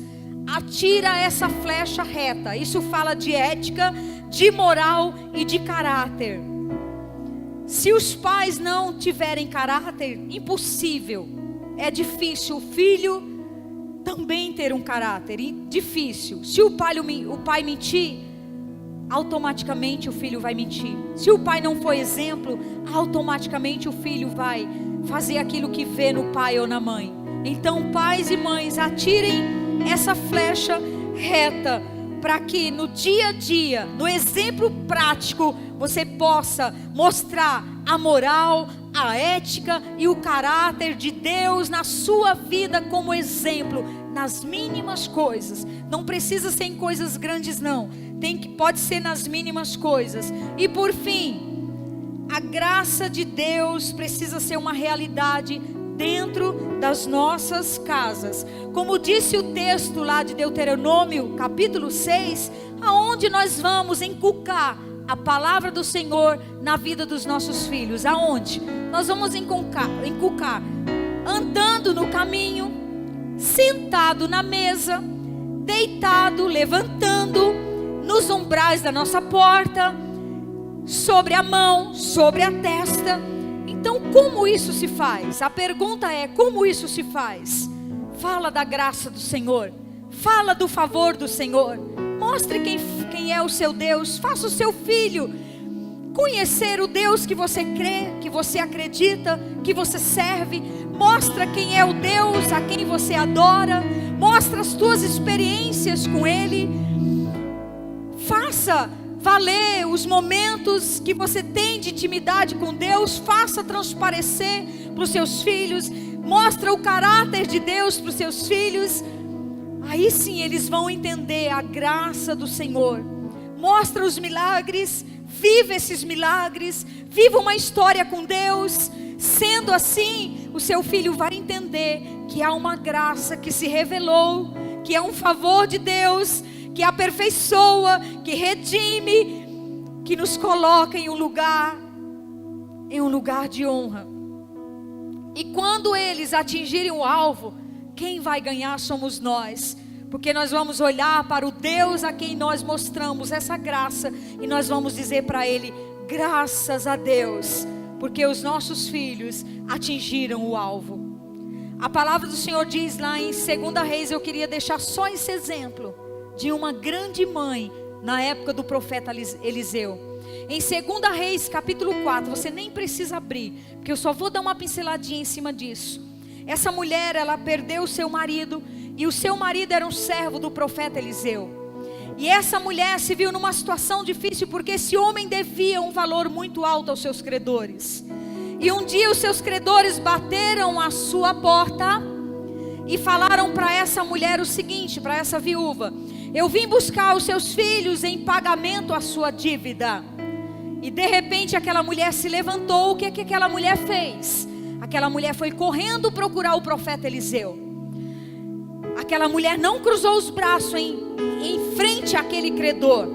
Atira essa flecha reta. Isso fala de ética, de moral e de caráter. Se os pais não tiverem caráter, impossível. É difícil o filho também ter um caráter. Difícil. Se o pai mentir, automaticamente o filho vai mentir. Se o pai não for exemplo, automaticamente o filho vai fazer aquilo que vê no pai ou na mãe. Então, pais e mães, atirem essa flecha reta, para que no dia a dia, no exemplo prático, você possa mostrar a moral, a ética e o caráter de Deus na sua vida como exemplo, nas mínimas coisas. Não precisa ser em coisas grandes não, pode ser nas mínimas coisas. E por fim, a graça de Deus precisa ser uma realidade dentro das nossas casas. Como disse o texto lá de Deuteronômio, capítulo 6, aonde nós vamos inculcar a palavra do Senhor na vida dos nossos filhos? Aonde? Nós vamos inculcar andando no caminho, sentado na mesa, deitado, levantando, nos umbrais da nossa porta, sobre a mão, sobre a testa. Então, como isso se faz? A pergunta é: como isso se faz? Fala da graça do Senhor, fala do favor do Senhor, mostre quem é o seu Deus. Faça o seu filho conhecer o Deus que você crê, que você acredita, que você serve. Mostra quem é o Deus a quem você adora, mostra as tuas experiências com Ele. Faça valer os momentos que você tem de intimidade com Deus. Faça transparecer para os seus filhos. Mostra o caráter de Deus para os seus filhos. Aí sim eles vão entender a graça do Senhor. Mostra os milagres. Viva esses milagres. Viva uma história com Deus. Sendo assim, o seu filho vai entender que há uma graça que se revelou, que é um favor de Deus, que aperfeiçoa, que redime, que nos coloca em um lugar de honra. E quando eles atingirem o alvo, quem vai ganhar somos nós, porque nós vamos olhar para o Deus a quem nós mostramos essa graça, e nós vamos dizer para Ele: graças a Deus, porque os nossos filhos atingiram o alvo. A palavra do Senhor diz lá em 2 Reis, eu queria deixar só esse exemplo de uma grande mãe na época do profeta Eliseu. Em 2 Reis capítulo 4, você nem precisa abrir, porque eu só vou dar uma pinceladinha em cima disso. Essa mulher, ela perdeu o seu marido, e o seu marido era um servo do profeta Eliseu. E essa mulher se viu numa situação difícil, porque esse homem devia um valor muito alto aos seus credores. E um dia os seus credores bateram à sua porta e falaram para essa mulher o seguinte, para essa viúva: eu vim buscar os seus filhos em pagamento à sua dívida. E de repente aquela mulher se levantou. O que aquela mulher fez? Aquela mulher foi correndo procurar o profeta Eliseu. Aquela mulher não cruzou os braços em frente àquele credor.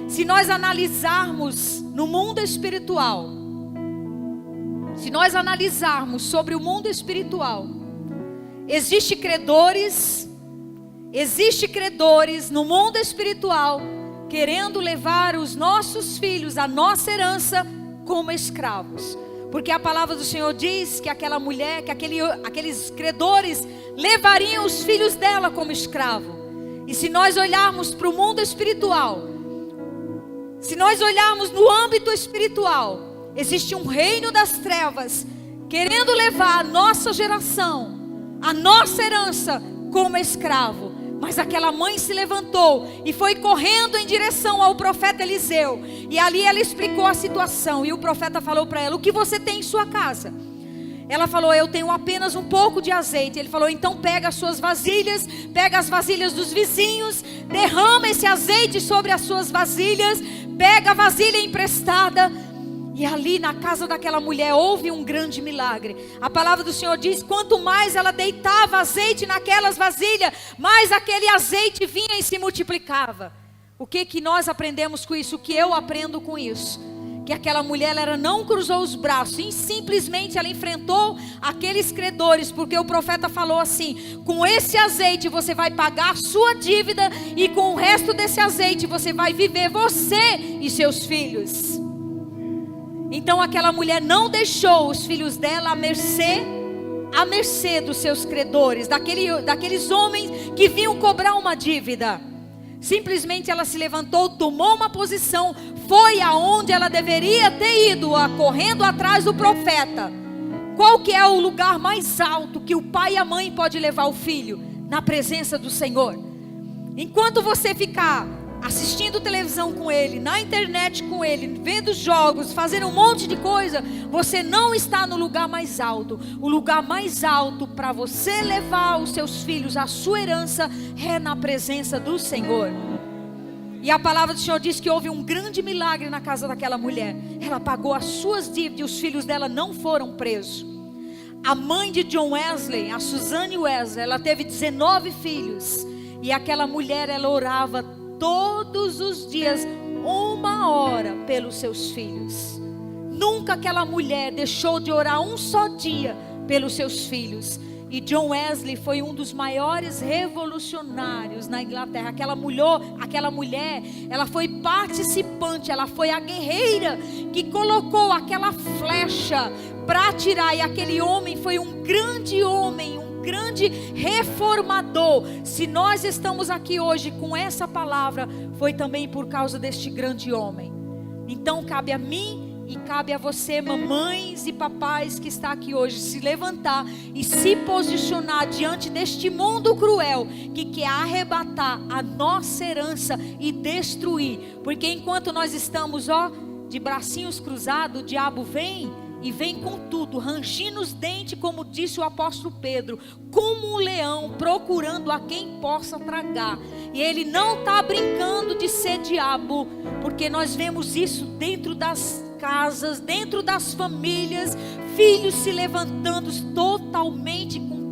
Se nós analisarmos no mundo espiritual, se nós analisarmos sobre o mundo espiritual, existem credores no mundo espiritual querendo levar os nossos filhos, a nossa herança, como escravos. Porque a palavra do Senhor diz que aquela mulher, que aqueles credores levariam os filhos dela como escravo. E se nós olharmos para o mundo espiritual, se nós olharmos no âmbito espiritual, existe um reino das trevas querendo levar a nossa geração, a nossa herança, como escravo. Mas aquela mãe se levantou e foi correndo em direção ao profeta Eliseu. E ali ela explicou a situação. E o profeta falou para ela: o que você tem em sua casa? Ela falou: eu tenho apenas um pouco de azeite. Ele falou: então pega as suas vasilhas, pega as vasilhas dos vizinhos, derrama esse azeite sobre as suas vasilhas, pega a vasilha emprestada. E ali na casa daquela mulher houve um grande milagre. A palavra do Senhor diz: quanto mais ela deitava azeite naquelas vasilhas, mais aquele azeite vinha e se multiplicava. O que nós aprendemos com isso? O que eu aprendo com isso? Que aquela mulher, ela não cruzou os braços e simplesmente ela enfrentou aqueles credores, porque o profeta falou assim: com esse azeite você vai pagar a sua dívida, e com o resto desse azeite você vai viver, você e seus filhos. Então aquela mulher não deixou os filhos dela à mercê dos seus credores, daqueles homens que vinham cobrar uma dívida. Simplesmente ela se levantou, tomou uma posição, foi aonde ela deveria ter ido, correndo atrás do profeta. Qual que é o lugar mais alto que o pai e a mãe pode levar o filho? Na presença do Senhor. Enquanto você ficar assistindo televisão com ele, na internet com ele, vendo jogos, fazendo um monte de coisa, você não está no lugar mais alto. O lugar mais alto para você levar os seus filhos, a sua herança, é na presença do Senhor. E a palavra do Senhor diz que houve um grande milagre na casa daquela mulher. Ela pagou as suas dívidas e os filhos dela não foram presos. A mãe de John Wesley, a Suzanne Wesley, ela teve 19 filhos. E aquela mulher, ela orava todos os dias 1 hora pelos seus filhos. Nunca aquela mulher deixou de orar um só dia pelos seus filhos. E John Wesley foi um dos maiores revolucionários na Inglaterra. Aquela mulher, ela foi participante, ela foi a guerreira que colocou aquela flecha para atirar. E aquele homem foi um grande homem, um grande reformador. Se nós estamos aqui hoje com essa palavra, foi também por causa deste grande homem. Então cabe a mim e cabe a você, mamães e papais que está aqui hoje, se levantar e se posicionar diante deste mundo cruel que quer arrebatar a nossa herança e destruir. Porque enquanto nós estamos de bracinhos cruzados, o diabo vem e vem com tudo, rangindo os dentes, como disse o apóstolo Pedro, como um leão procurando a quem possa tragar. E ele não está brincando de ser diabo, porque nós vemos isso dentro das casas, dentro das famílias, filhos se levantando totalmente com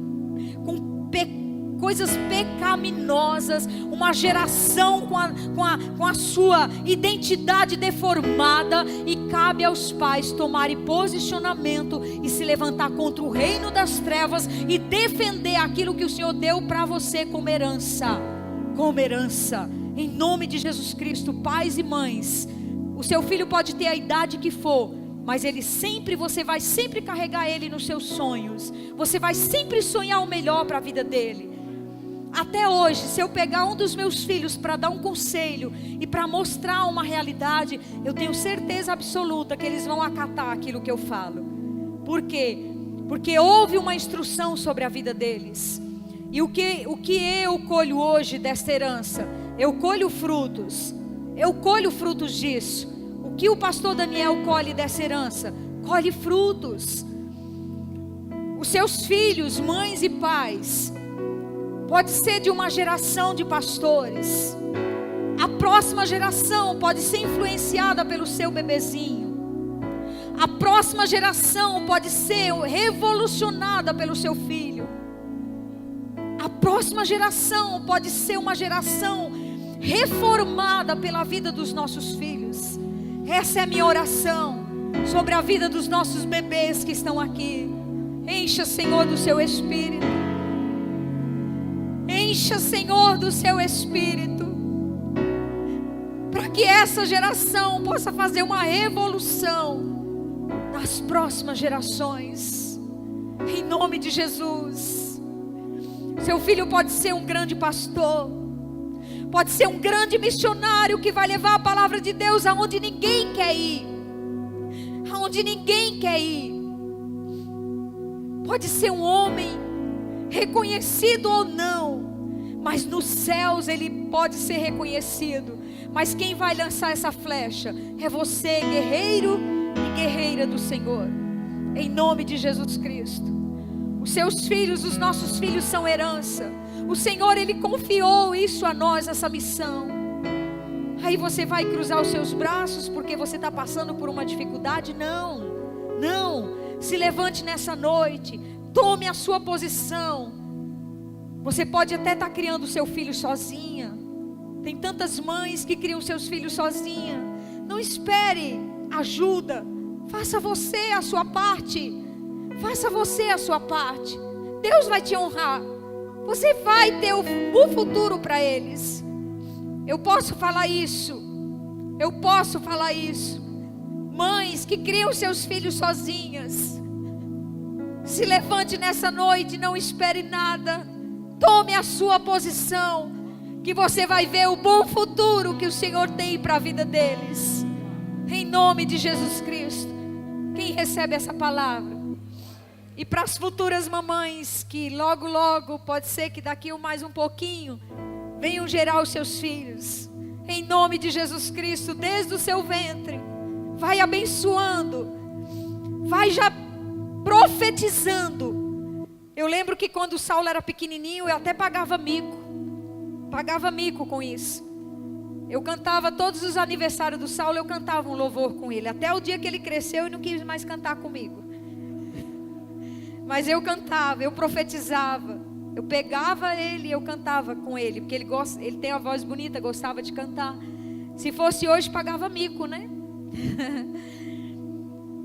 coisas pecaminosas, uma geração com a sua identidade deformada. E cabe aos pais tomarem posicionamento e se levantar contra o reino das trevas e defender aquilo que o Senhor deu para você como herança. Em nome de Jesus Cristo, pais e mães, o seu filho pode ter a idade que for, mas você vai sempre carregar ele nos seus sonhos. Você vai sempre sonhar o melhor para a vida dele. Até hoje, se eu pegar um dos meus filhos para dar um conselho e para mostrar uma realidade, eu tenho certeza absoluta que eles vão acatar aquilo que eu falo. Por quê? Porque houve uma instrução sobre a vida deles. E o que eu colho hoje desta herança? Eu colho frutos disso. O que o pastor Daniel colhe dessa herança? Colhe frutos. Os seus filhos, mães e pais, pode ser de uma geração de pastores. A próxima geração pode ser influenciada pelo seu bebezinho. A próxima geração pode ser revolucionada pelo seu filho. a próxima geração pode ser uma geração reformada pela vida dos nossos filhos. Essa é a minha oração sobre a vida dos nossos bebês que estão aqui. Encha, Senhor, do seu Espírito. Encha, Senhor, do seu Espírito, para que essa geração possa fazer uma revolução nas próximas gerações. Em nome de Jesus. Seu filho pode ser um grande pastor, pode ser um grande missionário que vai levar a palavra de Deus aonde ninguém quer ir. Aonde ninguém quer ir. Pode ser um homem reconhecido ou não, mas nos céus ele pode ser reconhecido. Mas quem vai lançar essa flecha é você, guerreiro e guerreira do Senhor. Em nome de Jesus Cristo. Os seus filhos, os nossos filhos são herança. O Senhor, Ele confiou isso a nós, essa missão. Aí você vai cruzar os seus braços porque você está passando por uma dificuldade? Não, não. Se levante nessa noite, tome a sua posição. Você pode até estar criando o seu filho sozinha. Tem tantas mães que criam seus filhos sozinha. Não espere ajuda. Faça você a sua parte. Faça você a sua parte. Deus vai te honrar. Você vai ter o futuro para eles. Eu posso falar isso. Eu posso falar isso. Mães que criam seus filhos sozinhas, se levante nessa noite, não espere nada. Tome a sua posição, que você vai ver o bom futuro que o Senhor tem para a vida deles. Em nome de Jesus Cristo. Quem recebe essa palavra? E para as futuras mamães, que logo, logo, pode ser que daqui mais um pouquinho, venham gerar os seus filhos. Em nome de Jesus Cristo, desde o seu ventre, vai abençoando, vai já profetizando. Eu lembro que quando o Saulo era pequenininho, eu até pagava mico com isso. Eu cantava todos os aniversários do Saulo, eu cantava um louvor com ele, até o dia que ele cresceu e não quis mais cantar comigo. Mas eu cantava, eu profetizava, eu pegava ele e eu cantava com ele, porque ele tem a voz bonita, gostava de cantar. Se fosse hoje, pagava mico, né?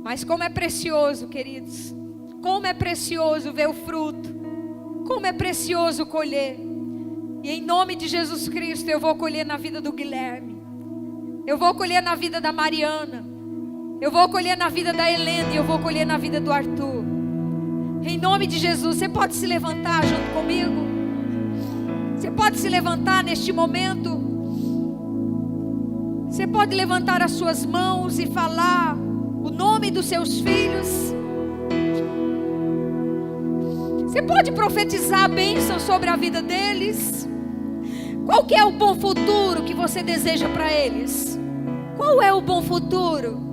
Mas como é precioso, queridos, como é precioso ver o fruto, como é precioso colher. E em nome de Jesus Cristo, eu vou colher na vida do Guilherme, eu vou colher na vida da Mariana, eu vou colher na vida da Helena, e eu vou colher na vida do Arthur. Em nome de Jesus, você pode se levantar junto comigo? Você pode se levantar neste momento? Você pode levantar as suas mãos e falar o nome dos seus filhos? Você pode profetizar a bênção sobre a vida deles? Qual que é o bom futuro que você deseja para eles? Qual é o bom futuro?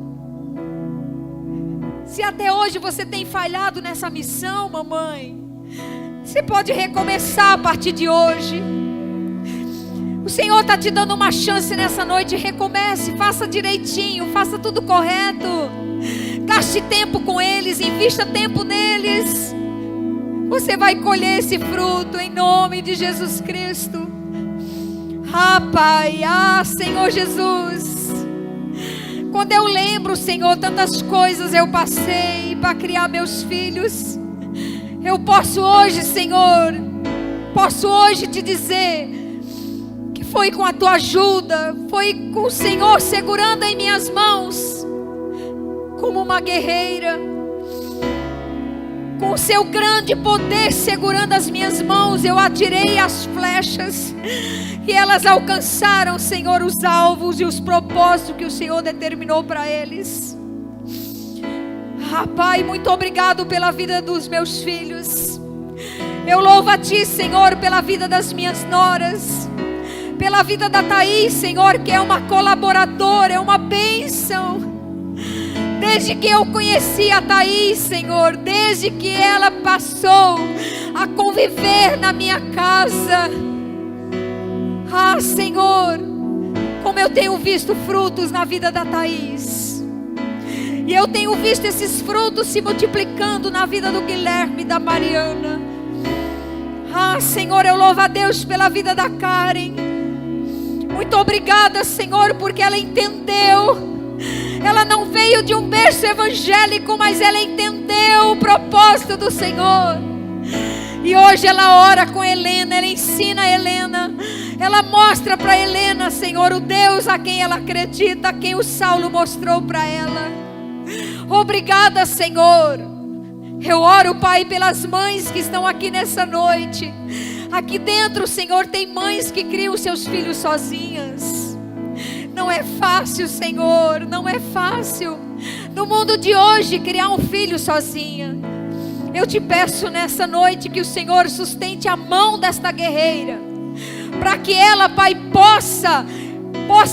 Se até hoje você tem falhado nessa missão, mamãe, você pode recomeçar a partir de hoje. O Senhor está te dando uma chance nessa noite. Recomece, faça direitinho, faça tudo correto. Gaste tempo com eles, invista tempo neles. Você vai colher esse fruto em nome de Jesus Cristo. Pai, Senhor Jesus. Quando eu lembro, Senhor, tantas coisas eu passei para criar meus filhos. Eu posso hoje, Senhor, te dizer que foi com a tua ajuda, foi com o Senhor segurando em minhas mãos, como uma guerreira, com o seu grande poder segurando as minhas mãos, eu atirei as flechas e elas alcançaram, Senhor, os alvos e os propósitos que o Senhor determinou para eles. Pai, muito obrigado pela vida dos meus filhos. Eu louvo a Ti, Senhor, pela vida das minhas noras, pela vida da Thaís, Senhor, que é uma colaboradora, é uma bênção. Desde que eu conheci a Thaís, Senhor, desde que ela passou a conviver na minha casa, Senhor, como eu tenho visto frutos na vida da Thaís, e eu tenho visto esses frutos se multiplicando na vida do Guilherme e da Mariana. Senhor, eu louvo a Deus pela vida da Karen. Muito obrigada, Senhor, porque ela entendeu. Ela não veio de um berço evangélico, mas ela entendeu o propósito do Senhor. E hoje ela ora com Helena, ela ensina a Helena. Ela mostra para Helena, Senhor, o Deus a quem ela acredita, a quem o Saulo mostrou para ela. Obrigada, Senhor. Eu oro, Pai, pelas mães que estão aqui nessa noite. Aqui dentro, Senhor, tem mães que criam seus filhos sozinhas. Não é fácil, Senhor, não é fácil. No mundo de hoje, criar um filho sozinha. Eu te peço nessa noite que o Senhor sustente a mão desta guerreira, para que ela, Pai, possa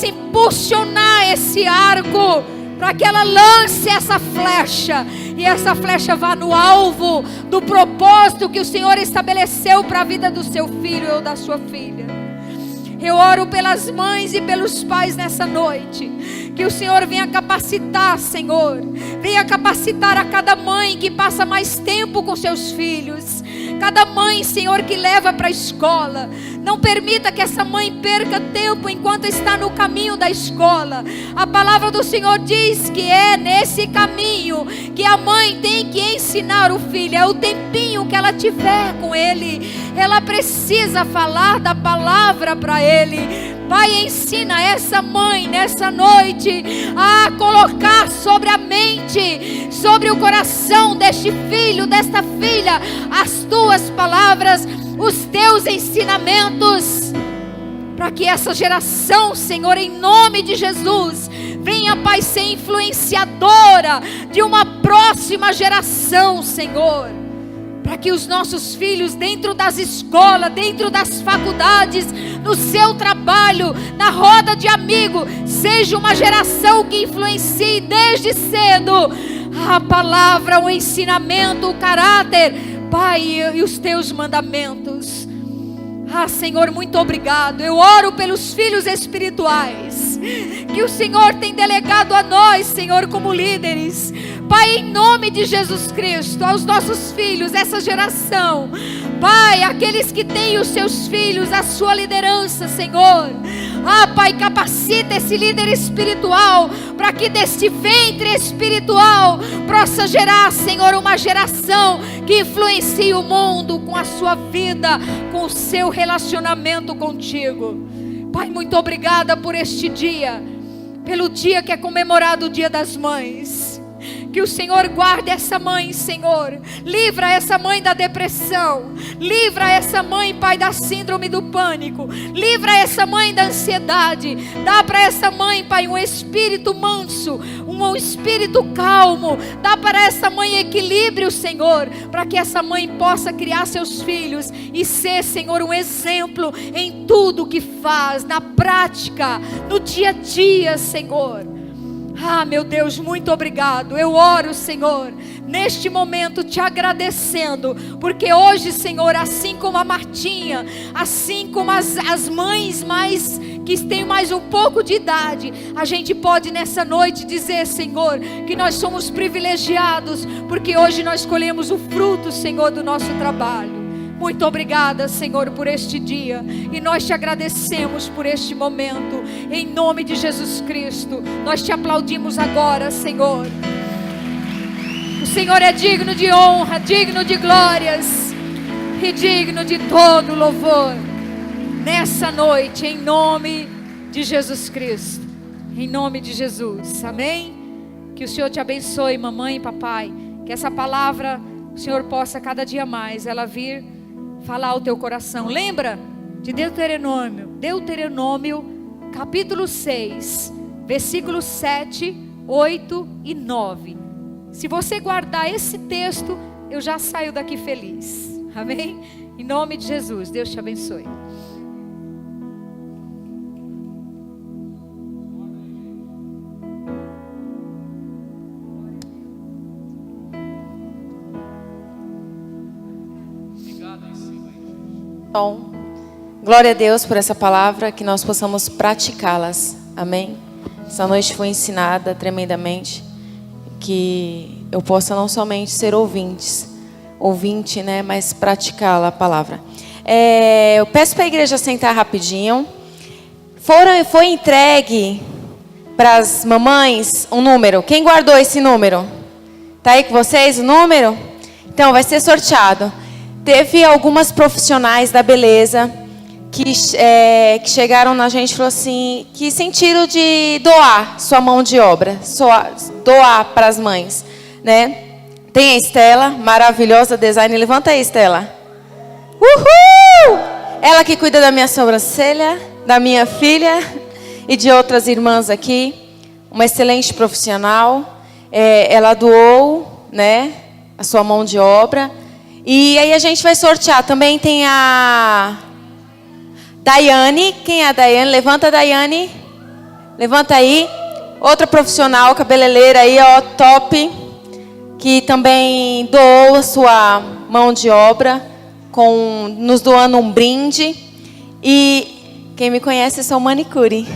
impulsionar esse arco, para que ela lance essa flecha, e essa flecha vá no alvo do propósito que o Senhor estabeleceu para a vida do seu filho ou da sua filha. Eu oro pelas mães e pelos pais nessa noite, que o Senhor venha capacitar, Senhor, venha capacitar a cada mãe que passa mais tempo com seus filhos, cada mãe, Senhor, que leva para a escola. Não permita que essa mãe perca tempo enquanto está no caminho da escola. A palavra do Senhor diz que é nesse caminho que a mãe tem que ensinar o filho. É o tempinho que ela tiver com ele, ela precisa falar da palavra para ele. Pai, ensina essa mãe nessa noite a colocar sobre a mente, sobre o coração deste filho, desta filha, as tuas palavras, os teus ensinamentos, para que essa geração, Senhor, em nome de Jesus, venha, Pai, ser influenciadora de uma próxima geração, Senhor. Para que os nossos filhos, dentro das escolas, dentro das faculdades, no seu trabalho, na roda de amigos, seja uma geração que influencie desde cedo a palavra, o ensinamento, o caráter, Pai, e os teus mandamentos. Senhor, muito obrigado. Eu oro pelos filhos espirituais que o Senhor tem delegado a nós, Senhor, como líderes. Pai, em nome de Jesus Cristo, aos nossos filhos, essa geração, Pai, aqueles que têm os seus filhos, a sua liderança, Senhor. Pai, capacita esse líder espiritual, para que deste ventre espiritual possa gerar, Senhor, uma geração que influencie o mundo com a sua vida, com o seu relacionamento contigo. Pai, muito obrigada por este dia, pelo dia que é comemorado o Dia das Mães. Que o Senhor guarde essa mãe, Senhor. Livra essa mãe da depressão. Livra essa mãe, Pai, da síndrome do pânico. Livra essa mãe da ansiedade. Dá para essa mãe, Pai, um espírito manso, um espírito calmo. Dá para essa mãe equilíbrio, Senhor, para que essa mãe possa criar seus filhos e ser, Senhor, um exemplo em tudo que faz, na prática, no dia a dia, Senhor. Meu Deus, muito obrigado. Eu oro, Senhor, neste momento te agradecendo, porque hoje, Senhor, assim como a Martinha, assim como as mães mais que têm mais um pouco de idade, a gente pode nessa noite dizer, Senhor, que nós somos privilegiados, porque hoje nós colhemos o fruto, Senhor, do nosso trabalho. Muito obrigada, Senhor, por este dia, e nós te agradecemos por este momento, em nome de Jesus Cristo. Nós te aplaudimos agora, Senhor. O Senhor é digno de honra, digno de glórias e digno de todo louvor nessa noite, em nome de Jesus Cristo, em nome de Jesus, amém? Que o Senhor te abençoe, mamãe e papai, que essa palavra o Senhor possa cada dia mais ela vir falar ao teu coração. Lembra de Deuteronômio capítulo 6, versículos 7, 8 e 9. Se você guardar esse texto, eu já saio daqui feliz, amém? Em nome de Jesus, Deus te abençoe. Bom, glória a Deus por essa palavra, que nós possamos praticá-las, amém? Essa noite foi ensinada tremendamente, que eu possa não somente ser ouvinte, né, mas praticá-la, a palavra. Eu peço para a igreja sentar rapidinho. Foi entregue para as mamães um número. Quem guardou esse número? Tá aí com vocês o número? Então vai ser sorteado. Teve algumas profissionais da beleza que chegaram na gente e falaram assim, que sentiram de doar sua mão de obra, doar para as mães, né? Tem a Estela, maravilhosa design. Levanta aí, Estela. Uhul! Ela que cuida da minha sobrancelha, da minha filha e de outras irmãs aqui. Uma excelente profissional. Ela doou, né, a sua mão de obra. E aí a gente vai sortear. Também tem a Daiane. Quem é a Daiane? Levanta, Daiane. Levanta aí. Outra profissional, cabeleireira aí, ó, top. Que também doou a sua mão de obra, nos doando um brinde. E quem me conhece, eu sou manicure.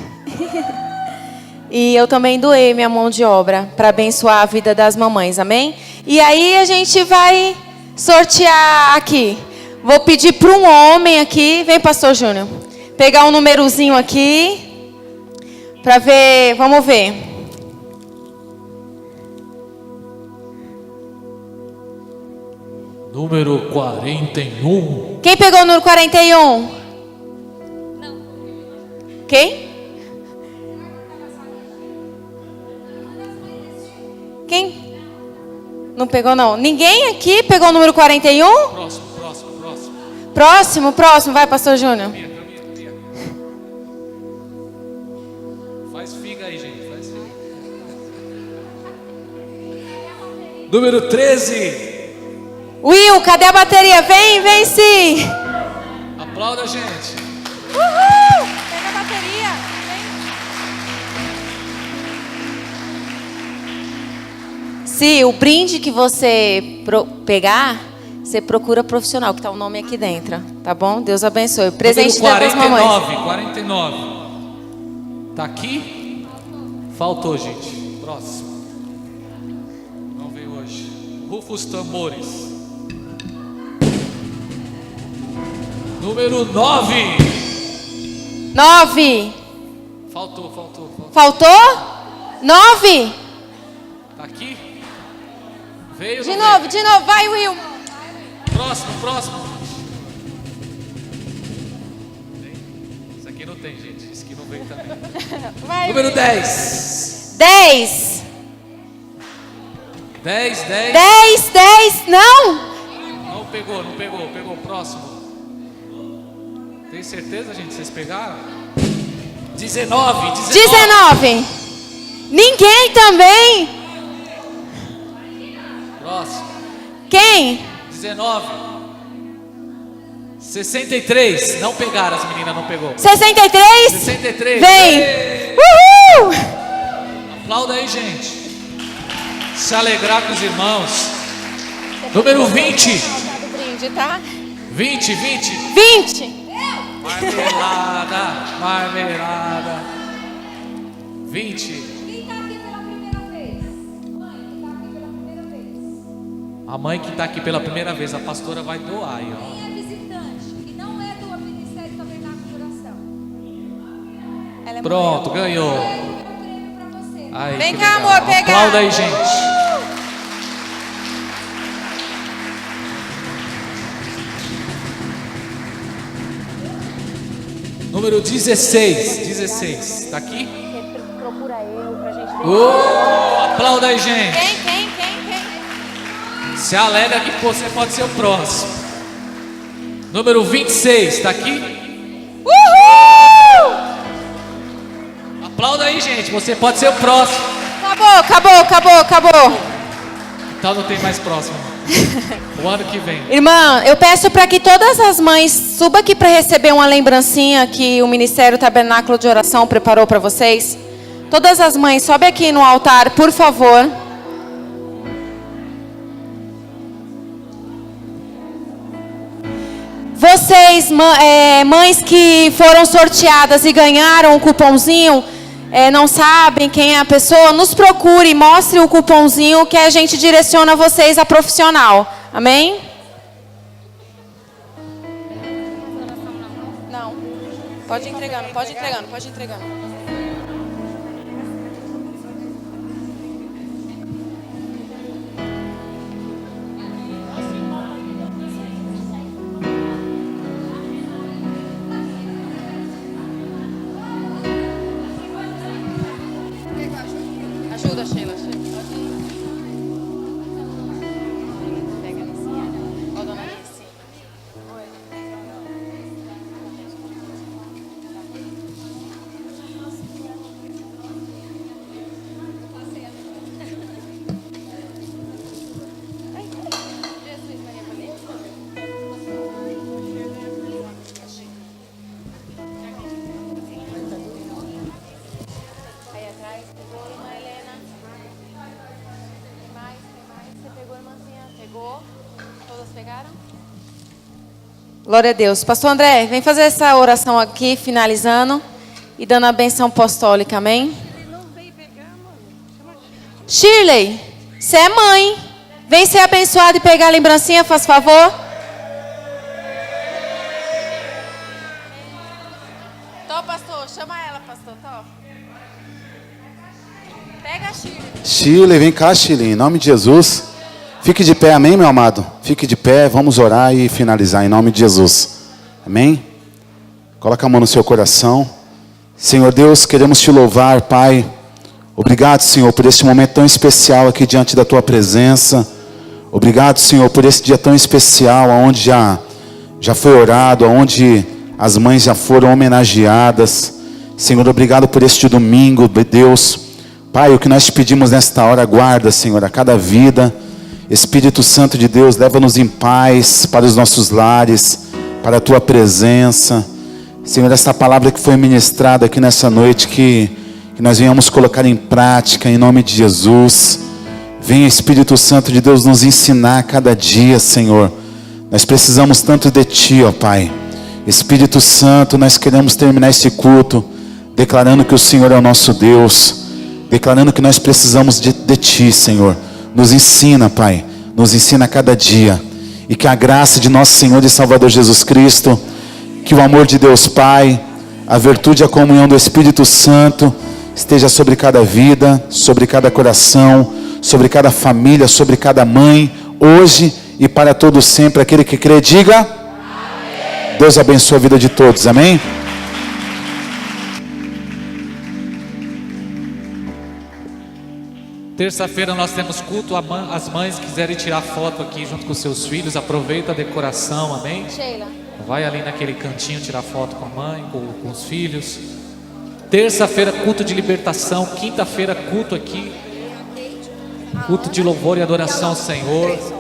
E eu também doei minha mão de obra para abençoar a vida das mamães, amém? E aí a gente vai sortear aqui. Vou pedir para um homem aqui, vem pastor Júnior, pegar um númerozinho aqui, para ver, vamos ver. Número 41. Quem pegou o número 41? Não. Quem? Quem? Não pegou não. Ninguém aqui pegou o número 41? Próximo. Vai, pastor Júnior. Faz figa aí, gente. Faz figa. Número 13. Will, cadê a bateria? Vem sim. Aplauda a gente. Uhul! Pega a bateria. Se o brinde que você pegar, você procura profissional, que tá o nome aqui dentro, tá bom? Deus abençoe. Presente das mamães. 49. Tá aqui? Faltou, gente. Próximo. Não veio hoje. Rufa os tambores. Número 9. 9. Faltou. Faltou? 9. Tá aqui? Veio. De novo. Vai, Will. Próximo. Isso aqui não tem, gente. Isso aqui não veio também. Vai, Número Will. 10. 10. 10. Não. Não pegou. Próximo. Tem certeza, gente? Vocês pegaram? 19. Ninguém também. Próximo. Quem? 19. 63. Não pegaram, as meninas não pegou. 63? 63. Vem. Uhul! Aplauda aí, gente. Se alegrar com os irmãos. Número 20. Brinde, tá? 20. Marmelada. 20. Quem está aqui pela primeira vez? Mãe, que está aqui pela primeira vez. A mãe que está aqui pela primeira vez, a pastora vai doar aí, ó. Quem é visitante, que não é do Ministério Tabernáculo de Oração? Pronto, ganhou. Um prêmio para você. Aí, Vem que cá, legal. amor, pegar. Aplauda aí, gente. Número 16. Tá aqui? Procura eu pra gente ver. Aplauda aí, gente. Quem? Se alegra que você pode ser o próximo. Número 26, tá aqui? Uhul! Aplauda aí, gente. Você pode ser o próximo. Acabou. Então não tem mais próximo. O ano que vem. Irmã, eu peço para que todas as mães subam aqui para receber uma lembrancinha que o Ministério Tabernáculo de Oração preparou para vocês. Todas as mães, sobe aqui no altar, por favor. Vocês, mães que foram sorteadas e ganharam o cupomzinho, não sabem quem é a pessoa, nos procure, mostre o cupomzinho que a gente direciona vocês a profissional. Amém? Pode ir entregando, pode ir entregando, pode ir entregando. Ajuda, Sheila. Pega assim. Ó, dona Alice. Jesus, Maria Valente. Aí atrás, pegou, irmã Helena. Tem mais? Você pegou, irmãzinha? Pegou? Todas pegaram? Glória a Deus. Pastor André, vem fazer essa oração aqui, finalizando e dando a benção apostólica, amém? Shirley, você é mãe. Vem ser abençoada e pegar a lembrancinha, faz favor. Tó, pastor, chama ela, pastor, Tó. Pega a Shirley. Shirley, vem cá, Shirley, em nome de Jesus. Fique de pé, amém, meu amado? Fique de pé, vamos orar e finalizar em nome de Jesus. Amém? Coloca a mão no seu coração. Senhor Deus, queremos te louvar, Pai. Obrigado, Senhor, por este momento tão especial aqui diante da tua presença. Obrigado, Senhor, por esse dia tão especial, onde já foi orado, onde as mães já foram homenageadas. Senhor, obrigado por este domingo, Deus. Pai, o que nós te pedimos nesta hora, guarda, Senhor, a cada vida. Espírito Santo de Deus, leva-nos em paz para os nossos lares, para a tua presença. Senhor, esta palavra que foi ministrada aqui nessa noite, que nós venhamos colocar em prática, em nome de Jesus. Venha, Espírito Santo de Deus, nos ensinar a cada dia, Senhor. Nós precisamos tanto de Ti, ó Pai. Espírito Santo, nós queremos terminar esse culto declarando que o Senhor é o nosso Deus, declarando que nós precisamos de Ti, Senhor. Nos ensina, Pai, nos ensina a cada dia. E que a graça de nosso Senhor e Salvador Jesus Cristo, que o amor de Deus Pai, a virtude e a comunhão do Espírito Santo esteja sobre cada vida, sobre cada coração, sobre cada família, sobre cada mãe, hoje e para todo sempre. Aquele que crê, diga amém. Deus abençoe a vida de todos, amém? Terça-feira nós temos culto. As mães quiserem tirar foto aqui junto com seus filhos, aproveita a decoração, amém? Sheila. Vai ali naquele cantinho tirar foto com a mãe, com os filhos. Terça-feira, culto de libertação. Quinta-feira, culto aqui. Culto de louvor e adoração ao Senhor.